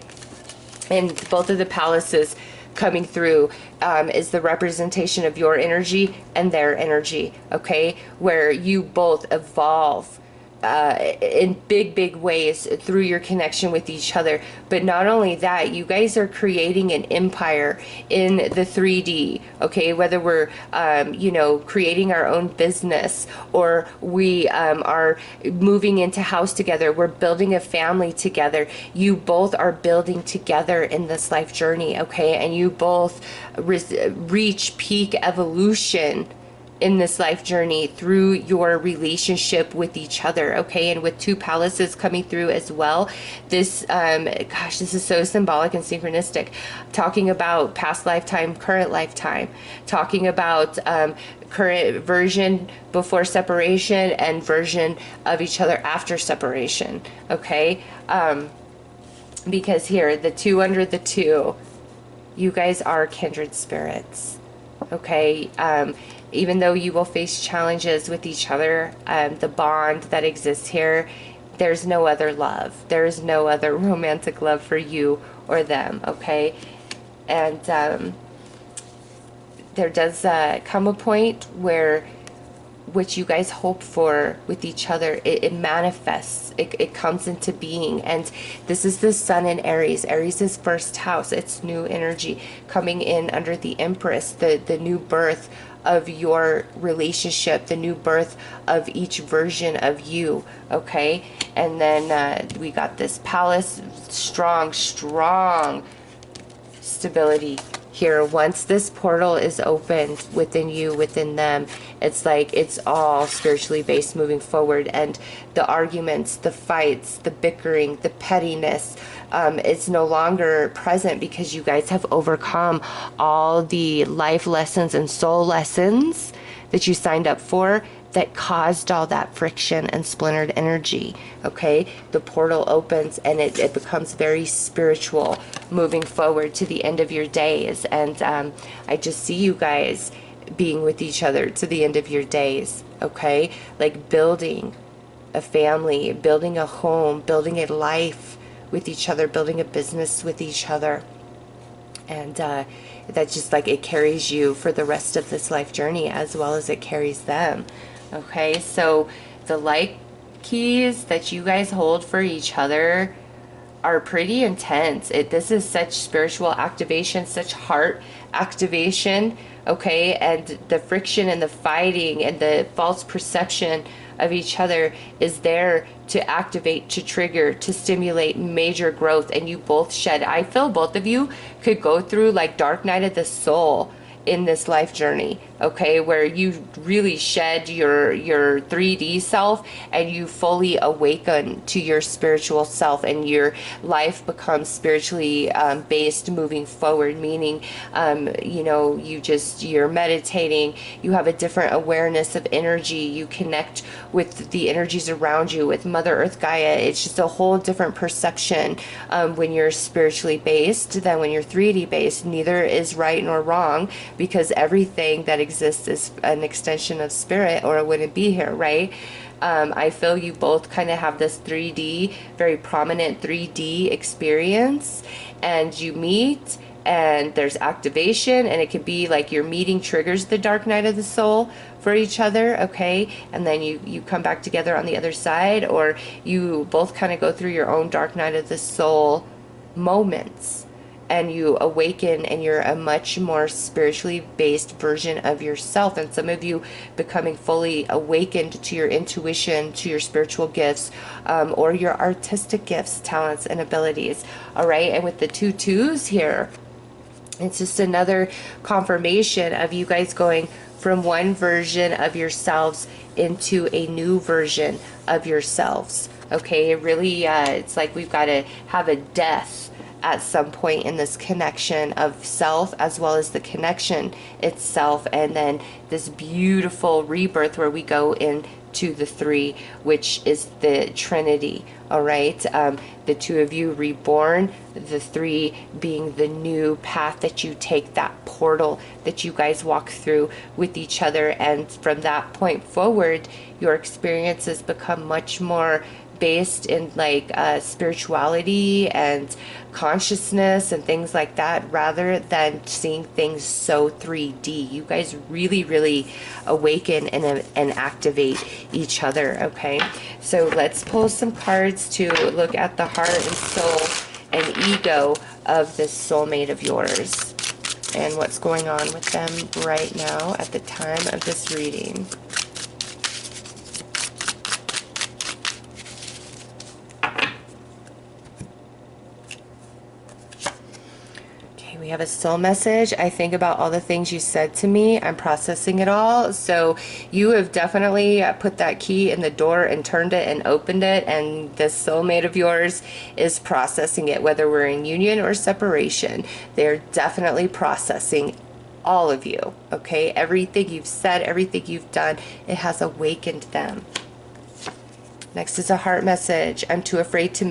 S1: And both of the palaces coming through is the representation of your energy and their energy, okay, where you both evolve in big ways through your connection with each other. But not only that, you guys are creating an empire in the 3D, okay, whether we're you know, creating our own business, or we are moving into house together, we're building a family together. You both are building together in this life journey, okay, and you both reach peak evolution in this life journey through your relationship with each other, okay? And with 2 palaces coming through as well, this gosh, this is so symbolic and synchronistic, talking about past lifetime, current lifetime, talking about current version before separation and version of each other after separation, okay? Because here, the 2 under the 2, you guys are kindred spirits, okay? Even though you will face challenges with each other, the bond that exists here, there's no other love. There is no other romantic love for you or them, okay? And there does come a point where what you guys hope for with each other, it manifests, it comes into being. And this is the sun in Aries. Aries is first house. It's new energy coming in under the Empress, the new birth of your relationship, the new birth of each version of you. Okay, and then we got this Palace, strong stability here. Once this portal is opened within you, within them, it's like it's all spiritually based moving forward. And the arguments, the fights, the bickering, the pettiness, it's no longer present, because you guys have overcome all the life lessons and soul lessons that you signed up for that caused all that friction and splintered energy. Okay, the portal opens and it becomes very spiritual moving forward to the end of your days. And I just see you guys being with each other to the end of your days. Okay, like building a family, building a home, building a life with each other, building a business with each other. And that's just like, it carries you for the rest of this life journey as well as it carries them. Okay, so the light keys that you guys hold for each other are pretty intense. This is such spiritual activation, such heart activation. Okay, and the friction and the fighting and the false perception of each other is there to activate, to trigger, to stimulate major growth. And you both shed, I feel both of you could go through like dark night of the soul in this life journey, okay, where you really shed your 3D self and you fully awaken to your spiritual self, and your life becomes spiritually based moving forward, meaning you know, you're meditating, you have a different awareness of energy, you connect with the energies around you, with Mother Earth, Gaia. It's just a whole different perception when you're spiritually based than when you're 3D based. Neither is right nor wrong, because everything that exists is an extension of spirit, or it wouldn't be here, right? I feel you both kind of have this 3D, very prominent 3D experience, and you meet and there's activation, and it could be like your meeting triggers the dark night of the soul for each other, okay, and then you come back together on the other side, or you both kind of go through your own dark night of the soul moments, and you awaken, and you're a much more spiritually based version of yourself. And some of you becoming fully awakened to your intuition, to your spiritual gifts, or your artistic gifts, talents, and abilities. All right, and with the 2 2s here, it's just another confirmation of you guys going from one version of yourselves into a new version of yourselves. Okay, really, it's like we've got to have a death at some point in this connection of self, as well as the connection itself, and then this beautiful rebirth where we go into the 3, which is the Trinity. All right, the 2 of you reborn, the 3 being the new path that you take, that portal that you guys walk through with each other. And from that point forward, your experiences become much more based in like spirituality and consciousness and things like that, rather than seeing things so 3D. You guys really awaken and activate each other. Okay, so let's pull some cards to look at the heart and soul and ego of this soulmate of yours, and what's going on with them right now at the time of this reading. We have a soul message. I think about all the things you said to me. I'm processing it all. So you have definitely put that key in the door and turned it and opened it. And this soulmate of yours is processing it, whether we're in union or separation. They're definitely processing all of you. Okay. Everything you've said, everything you've done, it has awakened them. Next is a heart message. I'm too afraid to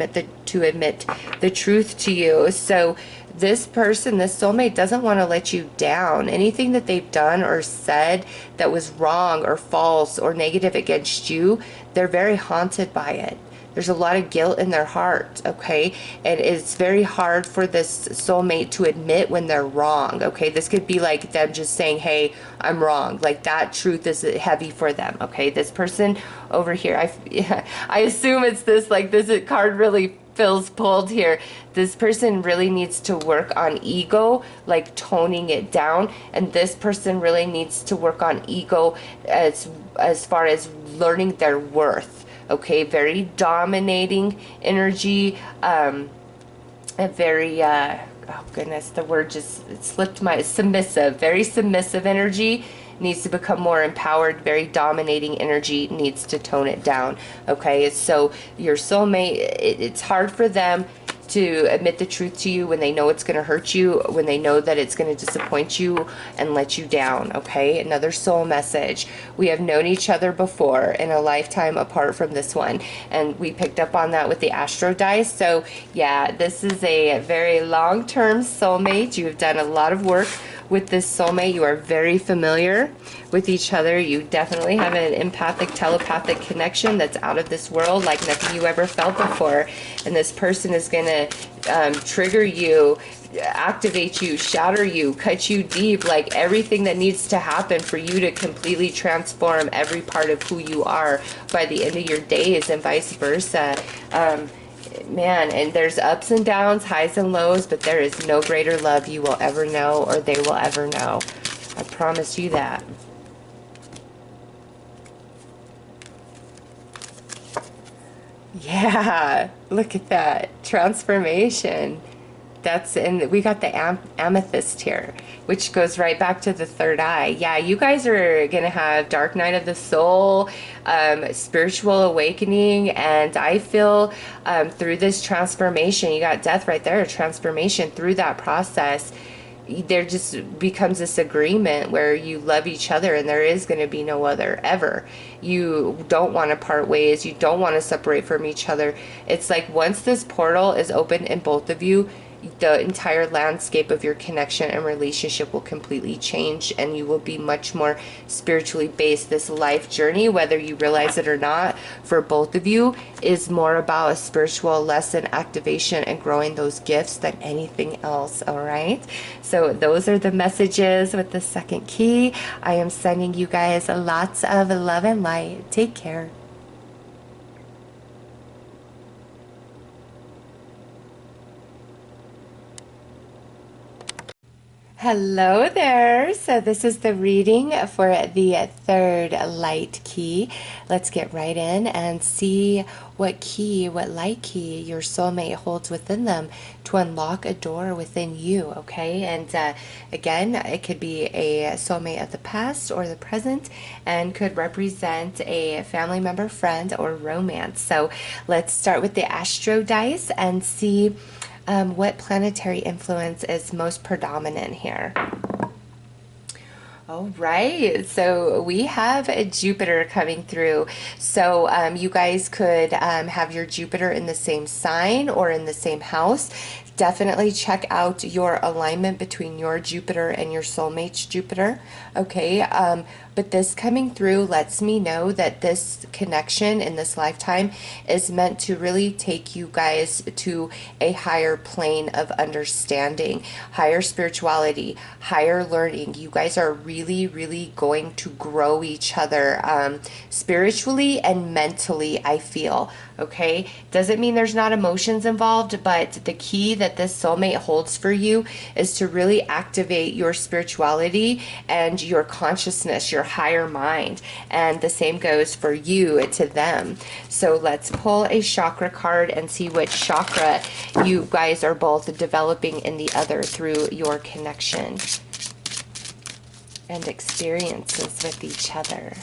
S1: admit the truth to you. So this person, this soulmate, doesn't want to let you down. Anything that they've done or said that was wrong or false or negative against you, they're very haunted by it. There's a lot of guilt in their heart, okay? And it's very hard for this soulmate to admit when they're wrong, okay? This could be like them just saying, hey, I'm wrong. Like, that truth is heavy for them, okay? This person over here, I assume it's this, like, this card really feels pulled here. This person really needs to work on ego, like toning it down, and this person really needs to work on ego as far as learning their worth. Okay, very dominating energy, a very oh goodness, the word just slipped my, submissive, very submissive energy needs to become more empowered. Very dominating energy needs to tone it down. Okay, so your soulmate, it's hard for them to admit the truth to you when they know it's going to hurt you, when they know that it's going to disappoint you and let you down. Okay, another soul message. We have known each other before in a lifetime apart from this one, and we picked up on that with the astro dice. So yeah, this is a very long-term soulmate. You have done a lot of work with this soulmate. You are very familiar with each other. You definitely have an empathic, telepathic connection that's out of this world, like nothing you ever felt before. And this person is going to trigger you, activate you, shatter you, cut you deep, like everything that needs to happen for you to completely transform every part of who you are by the end of your days, and vice versa. Man, and there's ups and downs, highs and lows, but there is no greater love you will ever know, or they will ever know. I promise you that. Yeah, look at that transformation. That's, and we got the amethyst here, which goes right back to the third eye. Yeah, you guys are gonna have dark night of the soul, spiritual awakening, and I feel through this transformation, you got death right there, transformation. Through that process, there just becomes this agreement where you love each other and there is going to be no other ever. You don't want to part ways. You don't want to separate from each other. It's like once this portal is open in both of you, the entire landscape of your connection and relationship will completely change, and you will be much more spiritually based. This life journey, whether you realize it or not, for both of you is more about a spiritual lesson activation and growing those gifts than anything else. All right, so those are the messages with the second key. I am sending you guys lots of love and light. Take care. Hello there. So this is the reading for the third light key. Let's get right in and see what key, what light key your soulmate holds within them to unlock a door within you, okay? And again, it could be a soulmate of the past or the present, and could represent a family member, friend, or romance. So let's start with the astro dice and see what planetary influence is most predominant here. All right, so we have a Jupiter coming through. So you guys could have your Jupiter in the same sign or in the same house. Definitely check out your alignment between your Jupiter and your soulmate's Jupiter, okay? But this coming through lets me know that this connection in this lifetime is meant to really take you guys to a higher plane of understanding, higher spirituality, higher learning. You guys are really, really going to grow each other spiritually and mentally, I feel, okay? Doesn't mean there's not emotions involved, but the key that this soulmate holds for you is to really activate your spirituality and your consciousness, your higher mind, and the same goes for you to them. So let's pull a chakra card and see which chakra you guys are both developing in the other through your connection and experiences with each other.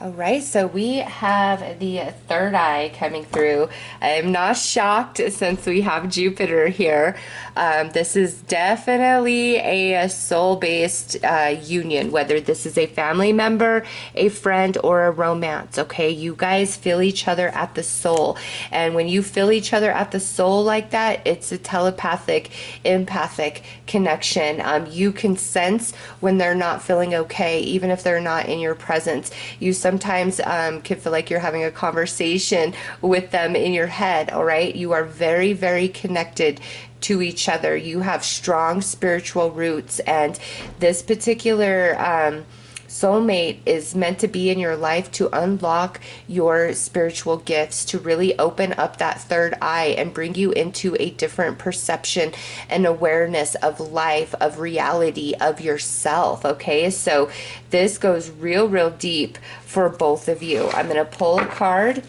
S1: All right, so we have the third eye coming through. I am not shocked since we have Jupiter here. This is definitely a soul-based union, whether this is a family member, a friend, or a romance, okay? You guys feel each other at the soul. And when you feel each other at the soul like that, it's a telepathic, empathic connection. You can sense when they're not feeling okay, even if they're not in your presence. You sometimes can feel like you're having a conversation with them in your head, all right? You are very, very connected to each other. You have strong spiritual roots, and this particular soulmate is meant to be in your life to unlock your spiritual gifts, to really open up that third eye and bring you into a different perception and awareness of life, of reality, of yourself. Okay, so this goes real, real deep for both of you. I'm going to pull a card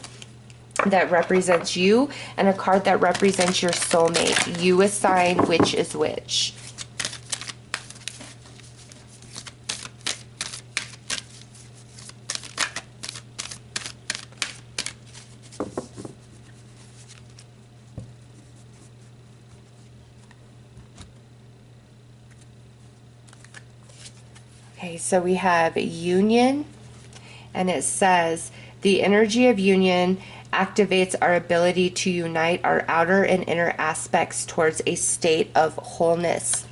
S1: that represents you and a card that represents your soulmate. You assign which is which. Okay, so we have union, and it says, the energy of union activates our ability to unite our outer and inner aspects towards a state of wholeness.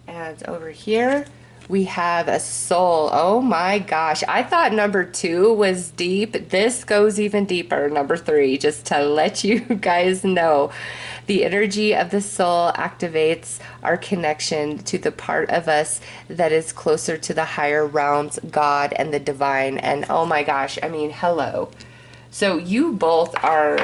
S1: And over here, we have a soul. Oh my gosh. I thought number 2 was deep. This goes even deeper, number 3, just to let you guys know. The energy of the soul activates our connection to the part of us that is closer to the higher realms, God and the divine. And oh my gosh, I mean, hello. So you both are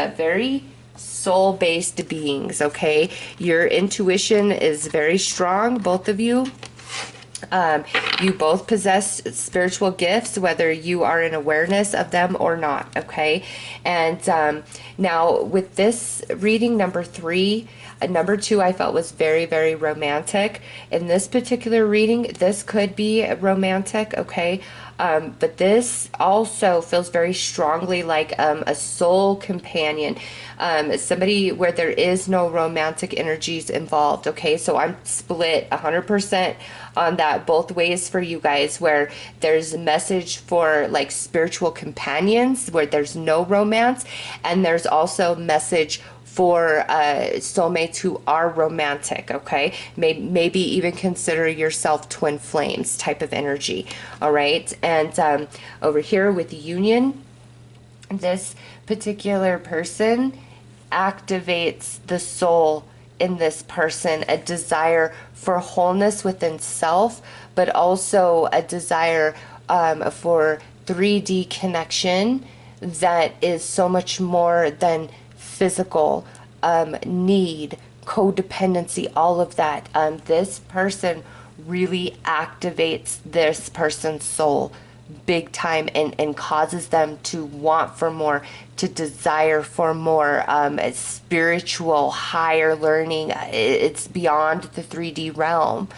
S1: very soul-based beings, okay? Your intuition is very strong, both of you. You both possess spiritual gifts, whether you are in awareness of them or not, okay? And now with this reading, number 3, number 2 I felt was very, very romantic. In this particular reading, this could be romantic, okay? But this also feels very strongly like a soul companion, somebody where there is no romantic energies involved, okay? So I'm split 100% on that both ways for you guys, where there's a message for like spiritual companions where there's no romance, and there's also message for soulmates who are romantic, okay? Maybe even consider yourself twin flames type of energy, all right? And over here with union, this particular person activates the soul in this person, a desire for wholeness within self, but also a desire for 3D connection that is so much more than physical need, codependency, all of that. This person really activates this person's soul big time, and causes them to want for more, to desire for more spiritual, higher learning. It's beyond the 3D realm.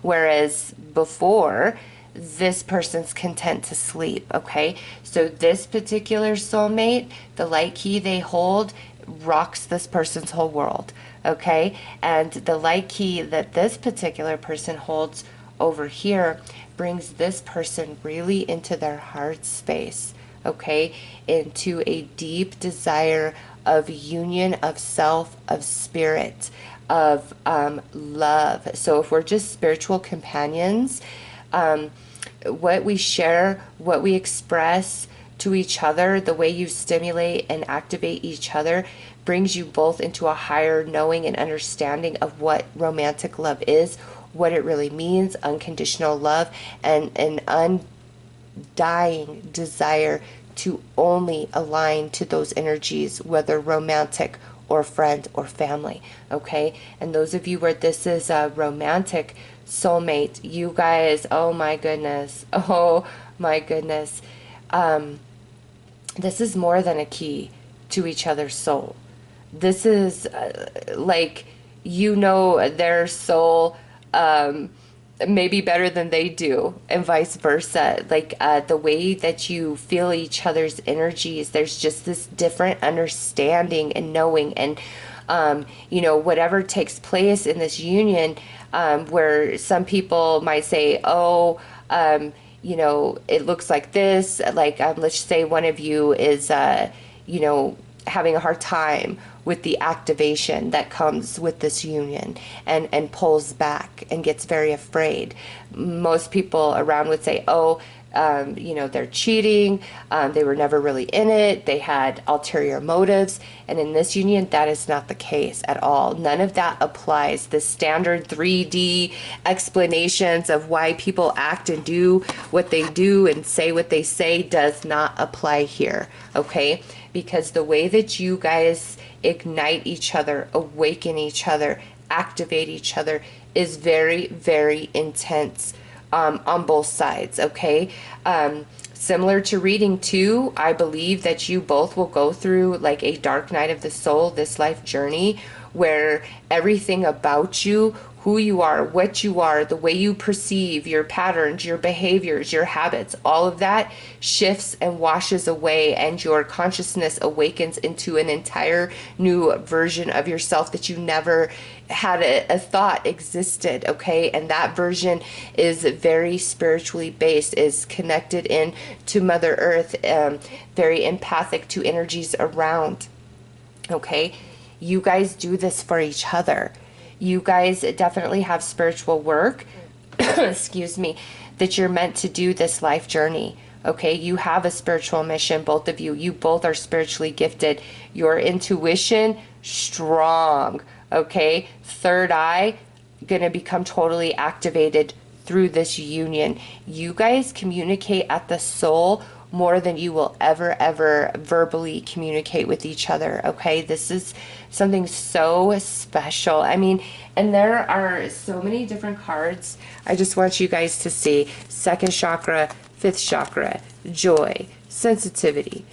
S1: Whereas before, this person's content to sleep, okay? So this particular soulmate, the light key they hold, rocks this person's whole world, okay? And the light key that this particular person holds over here brings this person really into their heart space, okay? Into a deep desire of union, of self, of spirit, of love. So if we're just spiritual companions, what we share, what we express to each other, the way you stimulate and activate each other brings you both into a higher knowing and understanding of what romantic love is, what it really means, unconditional love, and an undying desire to only align to those energies, whether romantic or friend or family, okay? And those of you where this is a romantic soulmate, you guys, oh my goodness, this is more than a key to each other's soul. This is like, you know, their soul maybe better than they do, and vice versa. Like the way that you feel each other's energies, there's just this different understanding and knowing. And you know, whatever takes place in this union, where some people might say, oh, you know, it looks like this, like let's say one of you is you know, having a hard time with the activation that comes with this union, and pulls back and gets very afraid. Most people around would say, oh, you know, they're cheating, they were never really in it, they had ulterior motives. And in this union, that is not the case at all. None of that applies. The standard 3D explanations of why people act and do what they do and say what they say does not apply here, okay? Because the way that you guys ignite each other, awaken each other, activate each other is very, very intense on both sides, okay? Similar to reading 2, I believe that you both will go through like a dark night of the soul, this life journey, where everything about you, who you are, what you are, the way you perceive, your patterns, your behaviors, your habits, all of that shifts and washes away, and your consciousness awakens into an entire new version of yourself that you never had a thought existed, okay? And that version is very spiritually based, is connected in to Mother Earth, very empathic to energies around, okay? You guys do this for each other. You guys definitely have spiritual work, excuse me, that you're meant to do this life journey. Okay, you have a spiritual mission, both of you. You both are spiritually gifted. Your intuition, strong. Okay, third eye, gonna become totally activated through this union. You guys communicate at the soul more than you will ever verbally communicate with each other, okay? This is something so special. I mean, and there are so many different cards. I just want you guys to see: second chakra, fifth chakra, joy, sensitivity,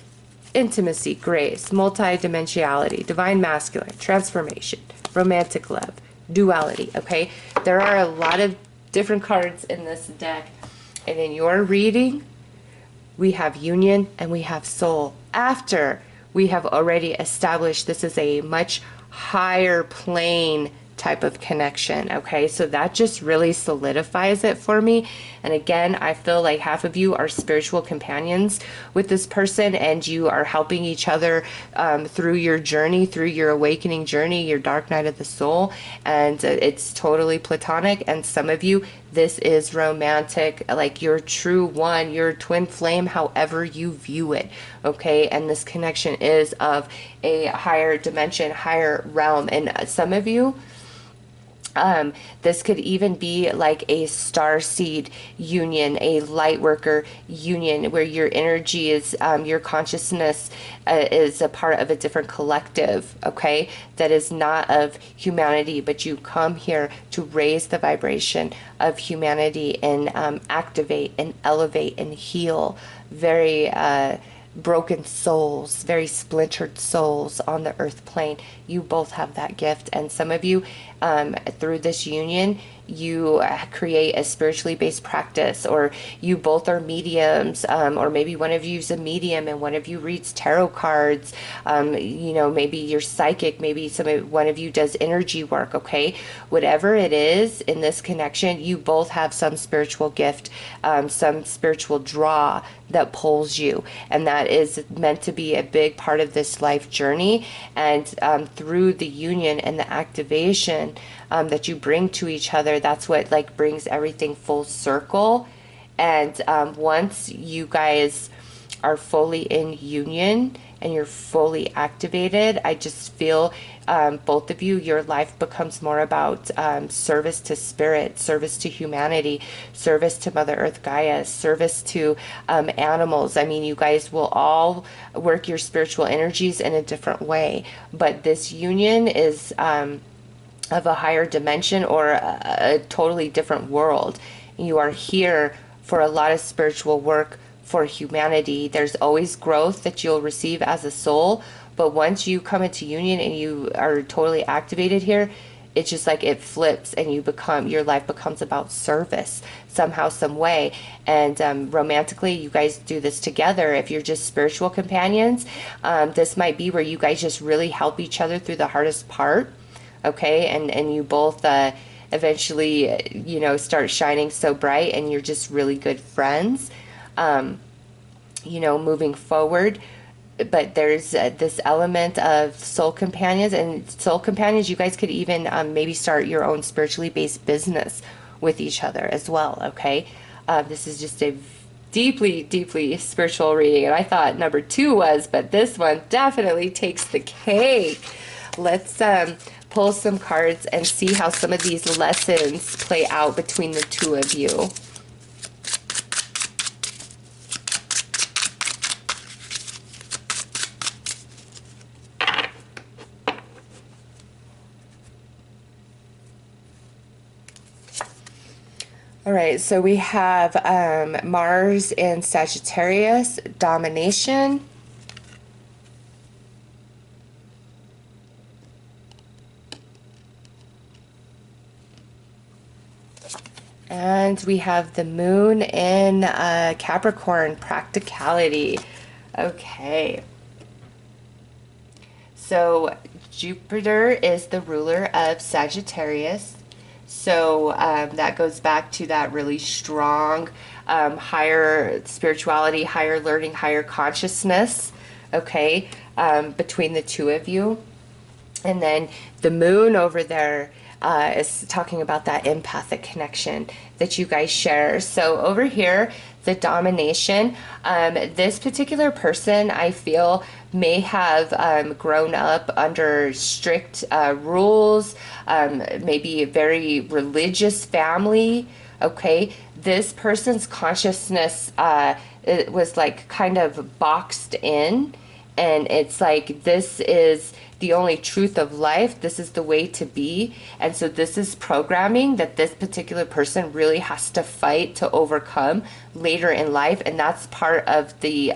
S1: intimacy, grace, multidimensionality, divine masculine, transformation, romantic love, duality, okay? There are a lot of different cards in this deck, and in your reading, we have union and we have soul. After we have already established this is a much higher plane type of connection, okay? So that just really solidifies it for me. And again, I feel like half of you are spiritual companions with this person, and you are helping each other through your journey, through your awakening journey, your dark night of the soul. And it's totally platonic. And some of you, this is romantic, like your true one, your twin flame, however you view it, okay? And this connection is of a higher dimension, higher realm. And some of you, this could even be like a star seed union, a light worker union, where your energy is, your consciousness is a part of a different collective, okay, that is not of humanity, but you come here to raise the vibration of humanity and activate and elevate and heal very broken souls, very splintered souls on the earth plane. You both have that gift. And some of you, through this union, you create a spiritually based practice, or you both are mediums, or maybe one of you is a medium and one of you reads tarot cards, you know, maybe you're psychic, maybe one of you does energy work, okay? Whatever it is in this connection, you both have some spiritual gift, some spiritual draw that pulls you, and that is meant to be a big part of this life journey. And through the union and the activation that you bring to each other, that's what like brings everything full circle. And once you guys are fully in union and you're fully activated, I just feel both of you, your life becomes more about service to spirit, service to humanity, service to Mother Earth Gaia, service to animals. I mean, you guys will all work your spiritual energies in a different way, but this union is of a higher dimension, or a totally different world. You are here for a lot of spiritual work for humanity. There's always growth that you'll receive as a soul, but once you come into union and you are totally activated here, it's just like it flips and your life becomes about service somehow, some way. And romantically, you guys do this together. If you're just spiritual companions, this might be where you guys just really help each other through the hardest part. Okay, and you both eventually, start shining so bright, and you're just really good friends, moving forward. But there's this element of soul companions, and soul companions, you guys could even maybe start your own spiritually based business with each other as well. Okay, this is just a deeply, deeply spiritual reading, and I thought number 2 was, but this one definitely takes the cake. Let's pull some cards and see how some of these lessons play out between the two of you. All right, so we have Mars in Sagittarius, domination. And we have the moon in Capricorn, practicality. Okay. So Jupiter is the ruler of Sagittarius. So that goes back to that really strong, higher spirituality, higher learning, higher consciousness, okay, between the two of you. And then the moon over there is talking about that empathic connection that you guys share. So over here, the domination, this particular person, I feel, may have grown up under strict rules, maybe a very religious family. Okay, this person's consciousness it was like kind of boxed in, and it's like, this is the only truth of life, this is the way to be. And so this is programming that this particular person really has to fight to overcome later in life. And that's part of the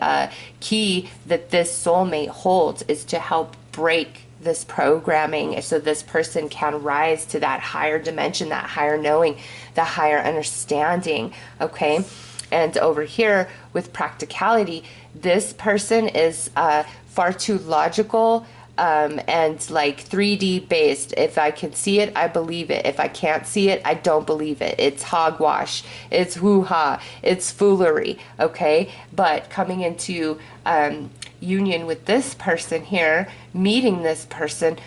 S1: key that this soulmate holds, is to help break this programming so this person can rise to that higher dimension, that higher knowing, the higher understanding. Okay, and over here with practicality, this person is far too logical and like 3D based. If I can see it, I believe it. If I can't see it, I don't believe it. It's hogwash. It's hoo-ha. It's foolery. Okay? But coming into union with this person here, meeting this person,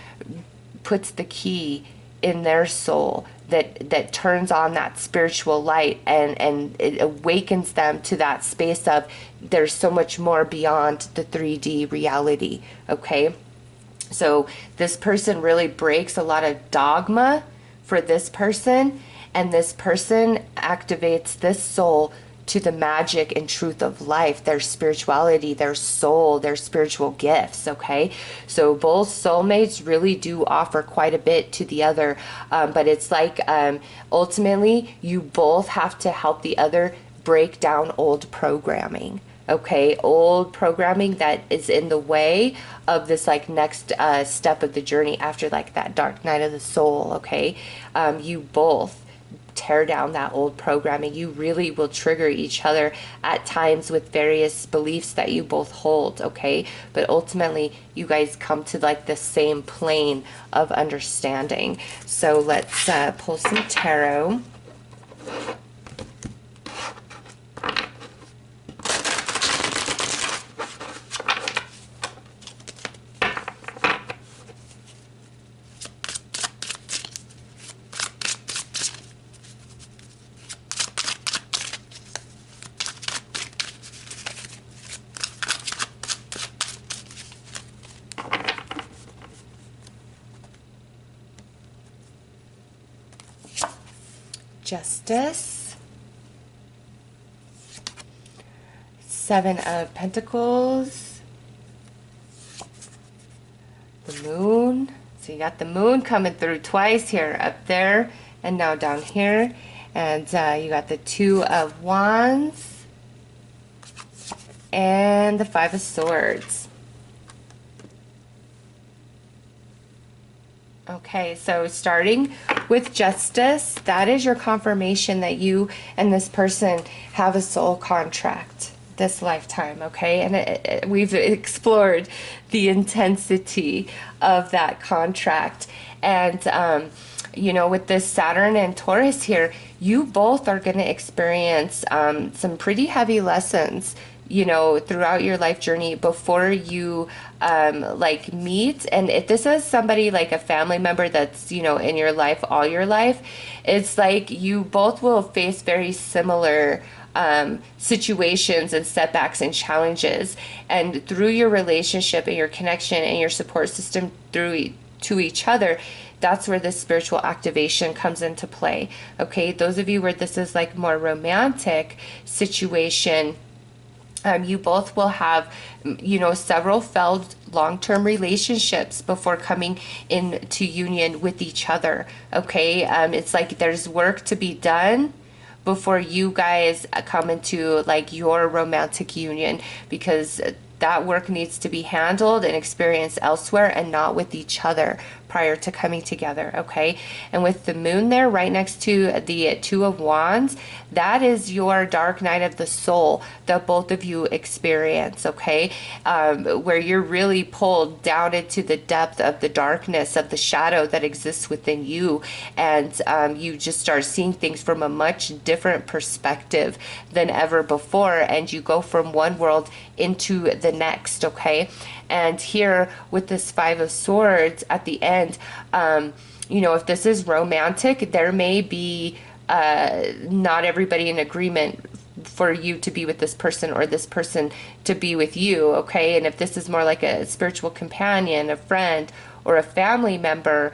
S1: puts the key in their soul that turns on that spiritual light, and it awakens them to that space of, there's so much more beyond the 3D reality. Okay? So this person really breaks a lot of dogma for this person, and this person activates this soul to the magic and truth of life, their spirituality, their soul, their spiritual gifts. Okay, so both soulmates really do offer quite a bit to the other, but it's like ultimately you both have to help the other break down old programming. Okay, old programming that is in the way of this like next step of the journey after like that dark night of the soul. Okay, you both tear down that old programming. You really will trigger each other at times with various beliefs that you both hold. Okay, but ultimately you guys come to like the same plane of understanding. So let's pull some tarot. Justice, 7 of Pentacles, the Moon. So you got the Moon coming through twice here, up there and now down here. And you got the 2 of Wands and the 5 of Swords. Okay. Okay, so starting with justice, that is your confirmation that you and this person have a soul contract this lifetime, okay? And we've explored the intensity of that contract. And, you know, with this Saturn and Taurus here, you both are going to experience some pretty heavy lessons, you know, throughout your life journey before you like meet. And if this is somebody like a family member that's, you know, in your life all your life, it's like you both will face very similar situations and setbacks and challenges. And through your relationship and your connection and your support system to each other, that's where this spiritual activation comes into play. Okay, those of you where this is like more romantic situation, you both will have, you know, several failed long-term relationships before coming into union with each other. Okay, it's like there's work to be done before you guys come into like your romantic union, because that work needs to be handled and experienced elsewhere and not with each other prior to coming together, okay? And with the moon there right next to the Two of Wands, that is your dark night of the soul that both of you experience, okay? Where you're really pulled down into the depth of the darkness of the shadow that exists within you, and you just start seeing things from a much different perspective than ever before, and you go from one world into the next, okay? And here with this Five of Swords at the end, you know, if this is romantic, there may be not everybody in agreement for you to be with this person or this person to be with you, okay? And if this is more like a spiritual companion, a friend, or a family member,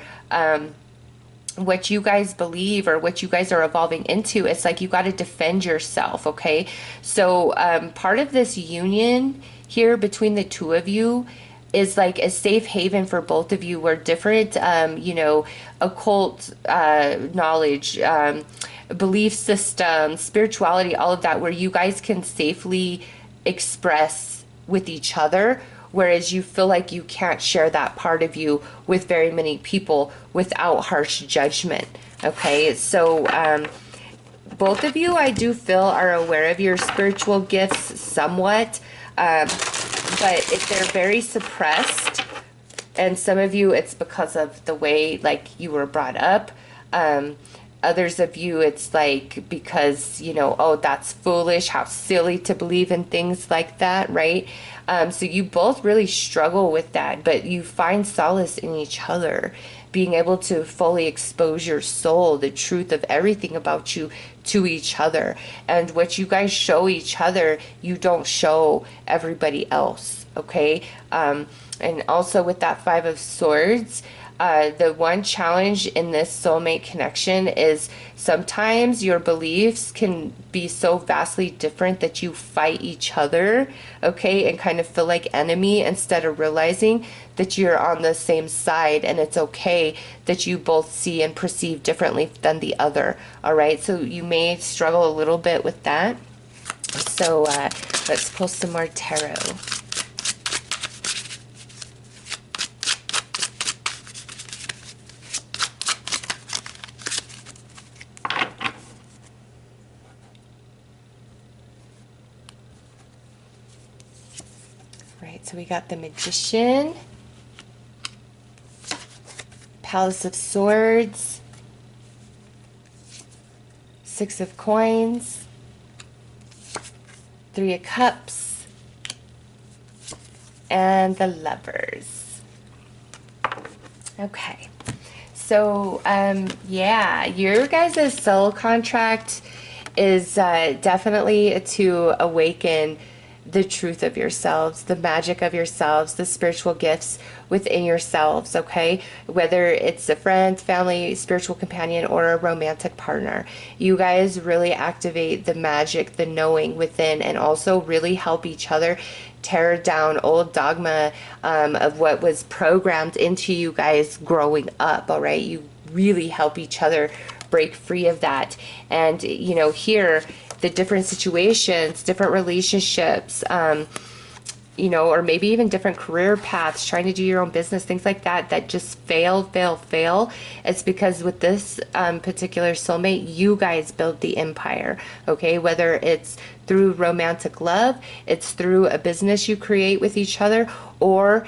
S1: what you guys believe or what you guys are evolving into, it's like you got to defend yourself, okay? So part of this union here between the two of you is like a safe haven for both of you, where different, you know, occult knowledge, belief system, spirituality, all of that, where you guys can safely express with each other, whereas you feel like you can't share that part of you with very many people without harsh judgment, okay? So both of you, I do feel, are aware of your spiritual gifts somewhat, but if they're very suppressed, and some of you, it's because of the way like you were brought up. Others of you, it's like because, you know, oh, that's foolish, how silly to believe in things like that, right? So you both really struggle with that, but you find solace in each other, being able to fully expose your soul, the truth of everything about you to each other. And what you guys show each other, you don't show everybody else, okay? And also with that Five of Swords, the one challenge in this soulmate connection is sometimes your beliefs can be so vastly different that you fight each other, okay, and kind of feel like enemy instead of realizing that you're on the same side, and it's okay that you both see and perceive differently than the other, all right? So you may struggle a little bit with that. So let's pull some more tarot. Right, so we got the Magician, Palace of Swords, Six of Coins, Three of Cups, and the Lovers. Okay, so yeah, your guys' soul contract is definitely to awaken the truth of yourselves, the magic of yourselves, the spiritual gifts within yourselves, okay? Whether it's a friend, family, spiritual companion, or a romantic partner. You guys really activate the magic, the knowing within, and also really help each other tear down old dogma of what was programmed into you guys growing up, all right? You really help each other break free of that. And, you know, here, the different situations, different relationships, you know, or maybe even different career paths, trying to do your own business, things like that, that just fail. It's because with this particular soulmate, you guys build the empire, okay? Whether it's through romantic love, it's through a business you create with each other, or,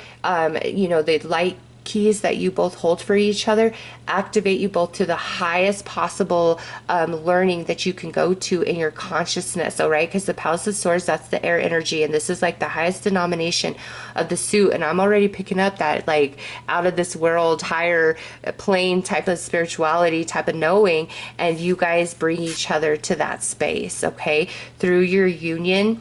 S1: you know, the light keys that you both hold for each other activate you both to the highest possible learning that you can go to in your consciousness. All right, because the Palace of Swords, that's the air energy, and this is like the highest denomination of the suit, and I'm already picking up that like out of this world, higher plane type of spirituality, type of knowing, and you guys bring each other to that space, okay, through your union.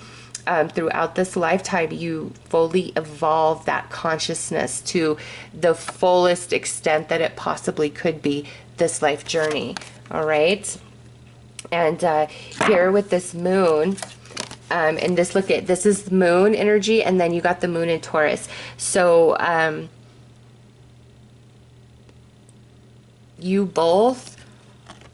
S1: Throughout this lifetime, you fully evolve that consciousness to the fullest extent that it possibly could be this life journey. All right. And here with this moon, and this, look at this, is moon energy, and then you got the moon in Taurus. So you both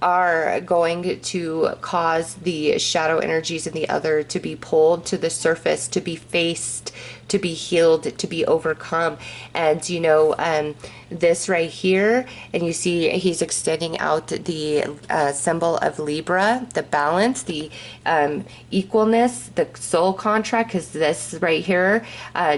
S1: are going to cause the shadow energies in the other to be pulled to the surface, to be faced, to be healed, to be overcome. And you know, this right here, and you see he's extending out the symbol of Libra, the balance, the equalness, the soul contract, because this right here,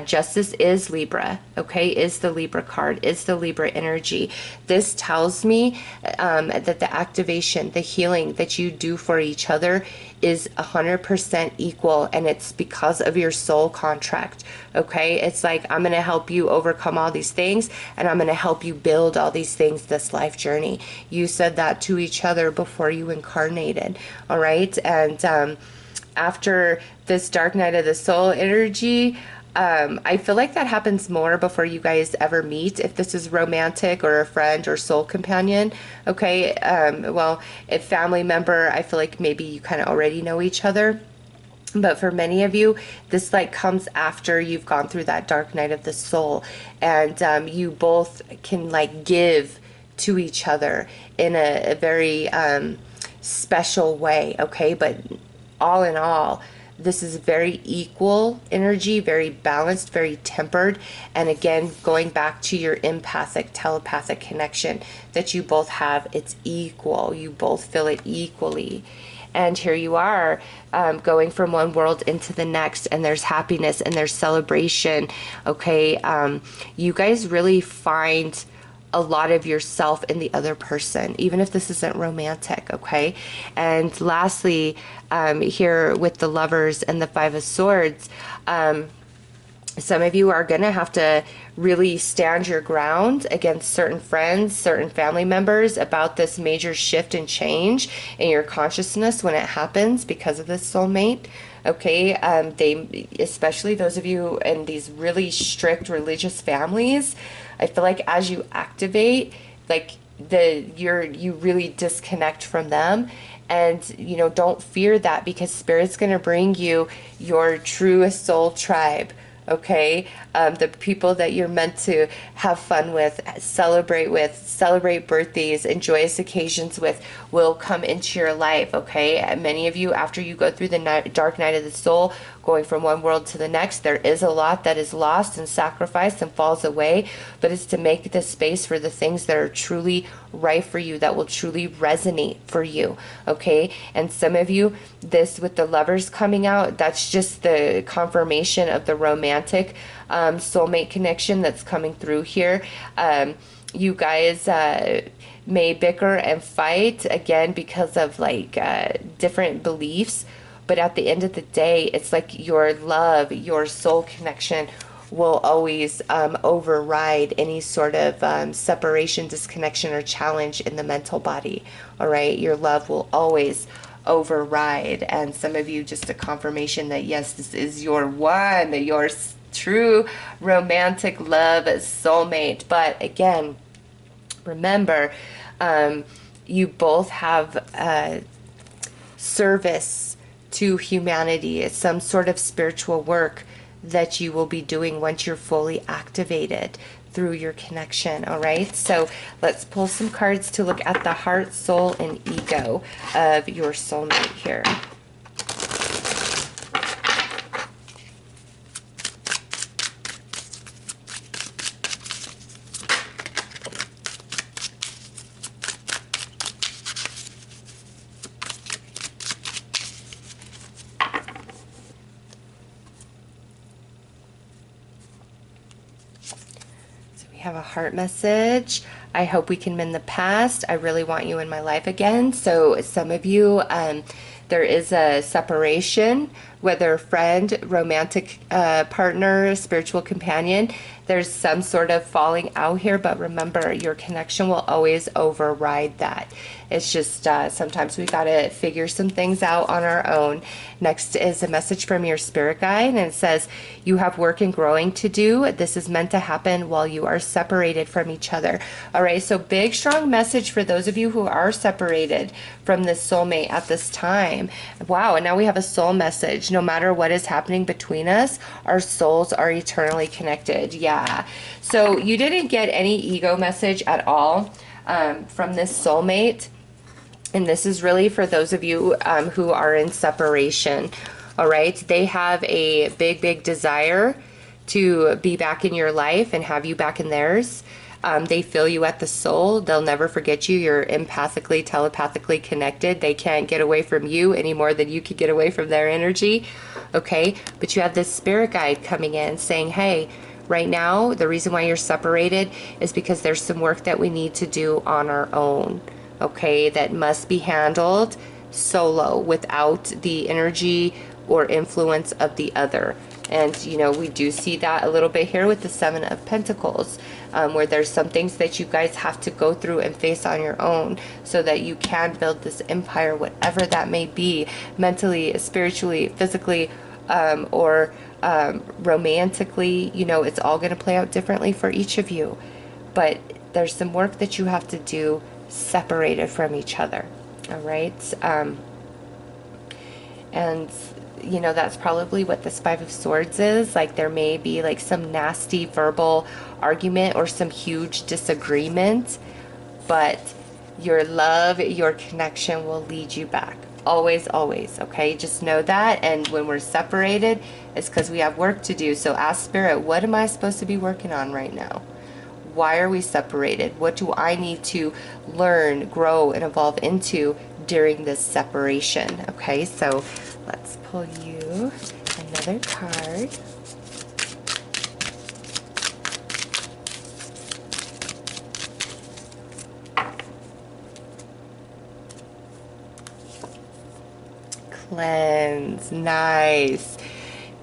S1: justice is Libra, okay, is the Libra card, is the Libra energy. This tells me that the activation, the healing that you do for each other is 100% equal, and it's because of your soul contract, okay? It's like, I'm going to help you overcome all these things, and I'm going to help you build all these things this life journey. You said that to each other before you incarnated, all right? And after this dark night of the soul energy, I feel like that happens more before you guys ever meet, if this is romantic or a friend or soul companion, okay? Well, if family member, I feel like maybe you kind of already know each other. But for many of you, this like comes after you've gone through that dark night of the soul, and you both can like give to each other in a very special way, okay? But all in all, this is very equal energy, very balanced, very tempered. And again, going back to your empathic, telepathic connection that you both have, it's equal. You both feel it equally. And here you are, going from one world into the next, and there's happiness and there's celebration, okay? You guys really find a lot of yourself in the other person, even if this isn't romantic, okay? And lastly, here with the Lovers and the Five of Swords, some of you are going to have to really stand your ground against certain friends, certain family members about this major shift and change in your consciousness when it happens because of this soulmate. Okay, they, especially those of you in these really strict religious families, I feel like as you activate, like you really disconnect from them. And, you know, don't fear that, because Spirit's going to bring you your truest soul tribe. Okay, the people that you're meant to have fun with, celebrate birthdays and joyous occasions with, will come into your life. Okay, and many of you, after you go through the dark night of the soul, going from one world to the next, there is a lot that is lost and sacrificed and falls away, but it's to make the space for the things that are truly right for you, that will truly resonate for you. Okay, and some of you, this with the Lovers coming out, that's just the confirmation of the romantic soulmate connection that's coming through here. You guys may bicker and fight again because of like different beliefs, but at the end of the day, it's like your love, your soul connection will always override any sort of separation, disconnection, or challenge in the mental body. All right, your love will always override. And some of you, just a confirmation that yes, this is your one, your true romantic love soulmate. But again, remember, you both have service to humanity. It's some sort of spiritual work that you will be doing once you're fully activated through your connection. All right, so let's pull some cards to look at the heart, soul, and ego of your soulmate here. have a heart message. I hope we can mend the past. I really want you in my life again. So some of you, there is a separation, whether friend, romantic partner, spiritual companion. There's some sort of falling out here, but remember, your connection will always override that. It's just sometimes we got to figure some things out on our own. Next is a message from your spirit guide, and it says, you have work and growing to do. This is meant to happen while you are separated from each other. All right, so big, strong message for those of you who are separated from this soulmate at this time. Wow, and now we have a soul message. No matter what is happening between us, our souls are eternally connected. Yeah, so you didn't get any ego message at all from this soulmate. And this is really for those of you who are in separation. All right, they have a big, big desire to be back in your life and have you back in theirs. They feel you at the soul. They'll never forget you. You're empathically, telepathically connected. They can't get away from you any more than you could get away from their energy. Okay, but you have this spirit guide coming in saying, hey, right now, the reason why you're separated is because there's some work that we need to do on our own. Okay, that must be handled solo without the energy or influence of the other. And you know, we do see that a little bit here with the Seven of Pentacles, where there's some things that you guys have to go through and face on your own so that you can build this empire, whatever that may be, mentally, spiritually, physically, or romantically. You know, it's all going to play out differently for each of you, but there's some work that you have to do separated from each other. All right, and you know, that's probably what this Five of Swords is. Like, there may be like some nasty verbal argument or some huge disagreement, but your love, your connection will lead you back. Always, always. Okay, just know that. And when we're separated, it's because we have work to do. So ask Spirit, what am I supposed to be working on right now? Why are we separated? What do I need to learn, grow, and evolve into during this separation? Okay, so let's pull you another card. Cleanse. Nice.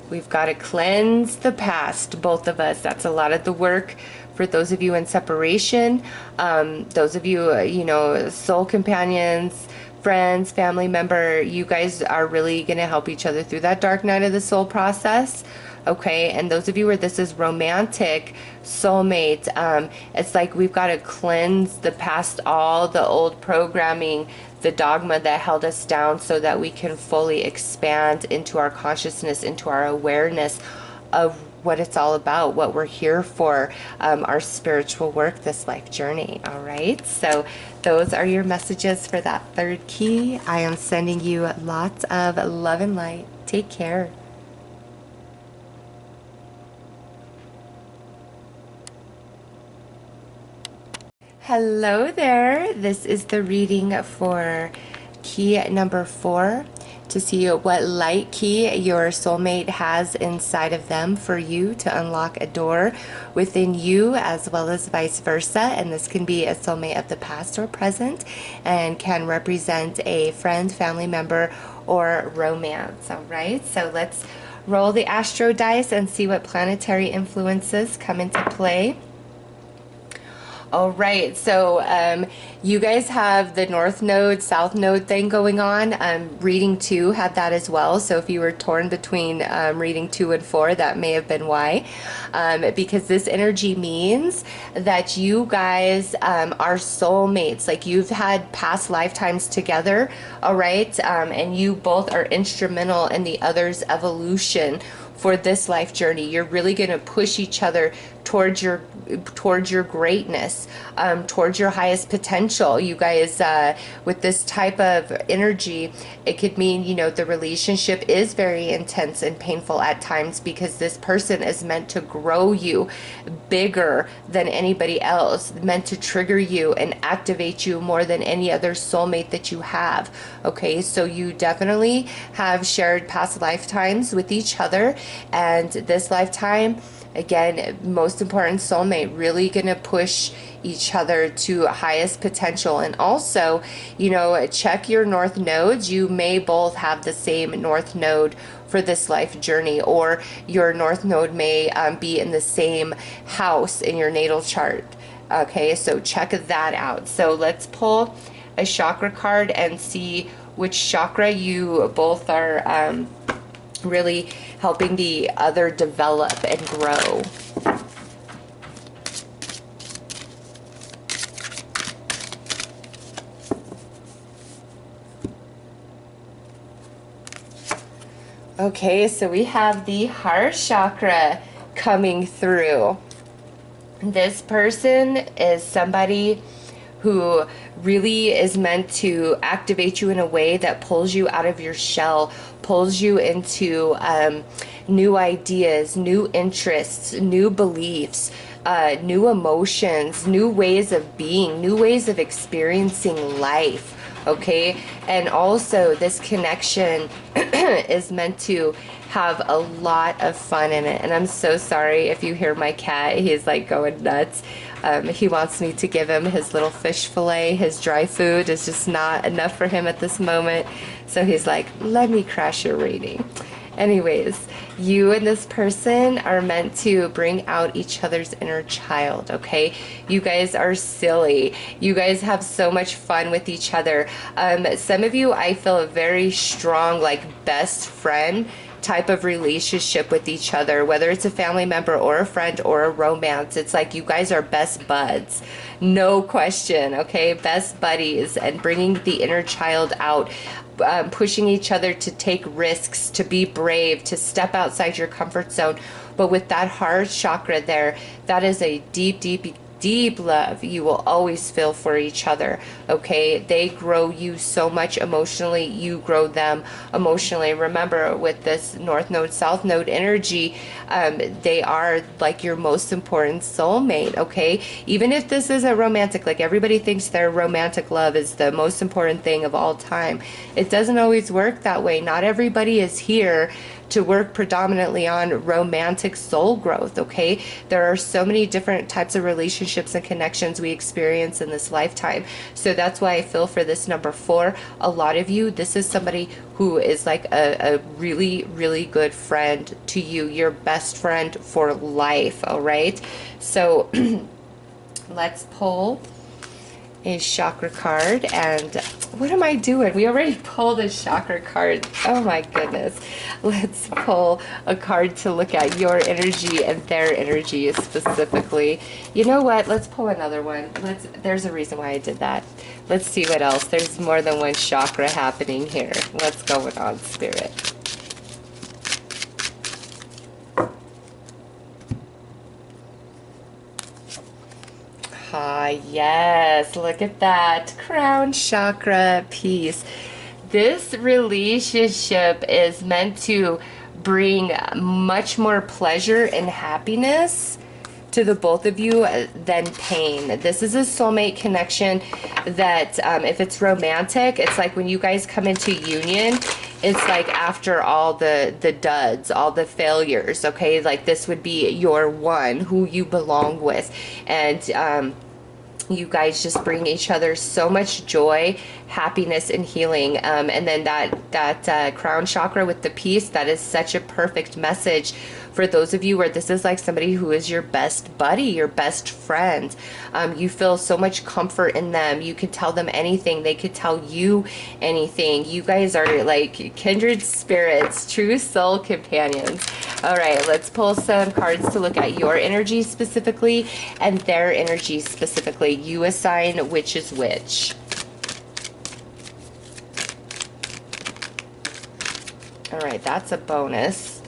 S1: We've got to cleanse the past, both of us. That's a lot of the work for those of you in separation. Those of you, you know, soul companions, friends, family member, you guys are really going to help each other through that dark night of the soul process. Okay, and those of you where this is romantic, soulmate, it's like we've got to cleanse the past, all the old programming, the dogma that held us down, so that we can fully expand into our consciousness, into our awareness of what it's all about, what we're here for, our spiritual work, this life journey. All right, so those are your messages for that third key. I am sending you lots of love and light. Take care. Hello there. This is the reading for key number 4, to see what light key your soulmate has inside of them for you to unlock a door within you, as well as vice versa. And this can be a soulmate of the past or present, and can represent a friend, family member, or romance. All right, so let's roll the astro dice and see what planetary influences come into play. All right, so you guys have the North Node, South Node thing going on. Reading 2 had that as well. So if you were torn between reading 2 and 4, that may have been why. Because this energy means that you guys are soulmates. Like, you've had past lifetimes together, all right? And you both are instrumental in the other's evolution for this life journey. You're really going to push each other towards your greatness, towards your highest potential. You guys, with this type of energy, it could mean, you know, the relationship is very intense and painful at times, because this person is meant to grow you bigger than anybody else, meant to trigger you and activate you more than any other soulmate that you have. Okay, so you definitely have shared past lifetimes with each other, and this lifetime, Again, most important, soulmate, really gonna push each other to highest potential. And also, you know, check your north nodes. You may both have the same north node for this life journey, or your north node may be in the same house in your natal chart. Okay, so check that out. So let's pull a chakra card and see which chakra you both are really helping the other develop and grow. Okay, so we have the heart chakra coming through. This person is somebody who really is meant to activate you in a way that pulls you out of your shell, pulls you into new ideas, new interests, new beliefs, new emotions, new ways of being, new ways of experiencing life. Okay, and also this connection is meant to have a lot of fun in it. And I'm so sorry if you hear my cat, he's like going nuts. He wants me to give him his little fish fillet. His dry food is just not enough for him at this moment, so he's like, let me crash your reading. Anyways, you and this person are meant to bring out each other's inner child, okay? You guys are silly. You guys have so much fun with each other. Some of you, I feel a very strong, like, best friend type of relationship with each other, whether it's a family member or a friend or a romance. It's like you guys are best buds, no question, okay? Best buddies, and bringing the inner child out, pushing each other to take risks, to be brave, to step outside your comfort zone. But with that heart chakra there, that is a deep, deep, deep love you will always feel for each other, okay? They grow you so much emotionally, you grow them emotionally. Remember, with this north node, south node energy, they are like your most important soulmate, okay? Even if this is a romantic, like everybody thinks their romantic love is the most important thing of all time. It doesn't always work that way. Not everybody is here to work predominantly on romantic soul growth, okay? There are so many different types of relationships and connections we experience in this lifetime. So that's why I feel for this number 4, a lot of you, this is somebody who is like a really, really good friend to you, your best friend for life, all right? So let's pull a chakra card. And what am I doing? We already pulled a chakra card. Oh my goodness. Let's pull a card to look at your energy and their energy specifically. You know what? Let's pull another one. There's a reason why I did that. Let's see what else. There's more than one chakra happening here. What's going on, Spirit? Ah, yes, look at that. Crown chakra piece. This relationship is meant to bring much more pleasure and happiness to the both of you than pain. This is a soulmate connection that if it's romantic, it's like when you guys come into union, it's like after all the duds, all the failures, okay? Like this would be your one who you belong with. And you guys just bring each other so much joy, happiness, and healing. And then that crown chakra with the peace, that is such a perfect message for those of you where this is like somebody who is your best buddy, your best friend. You feel so much comfort in them. You can tell them anything. They could tell you anything. You guys are like kindred spirits, true soul companions. All right, let's pull some cards to look at your energy specifically and their energy specifically. You assign which is which. All right, that's a bonus.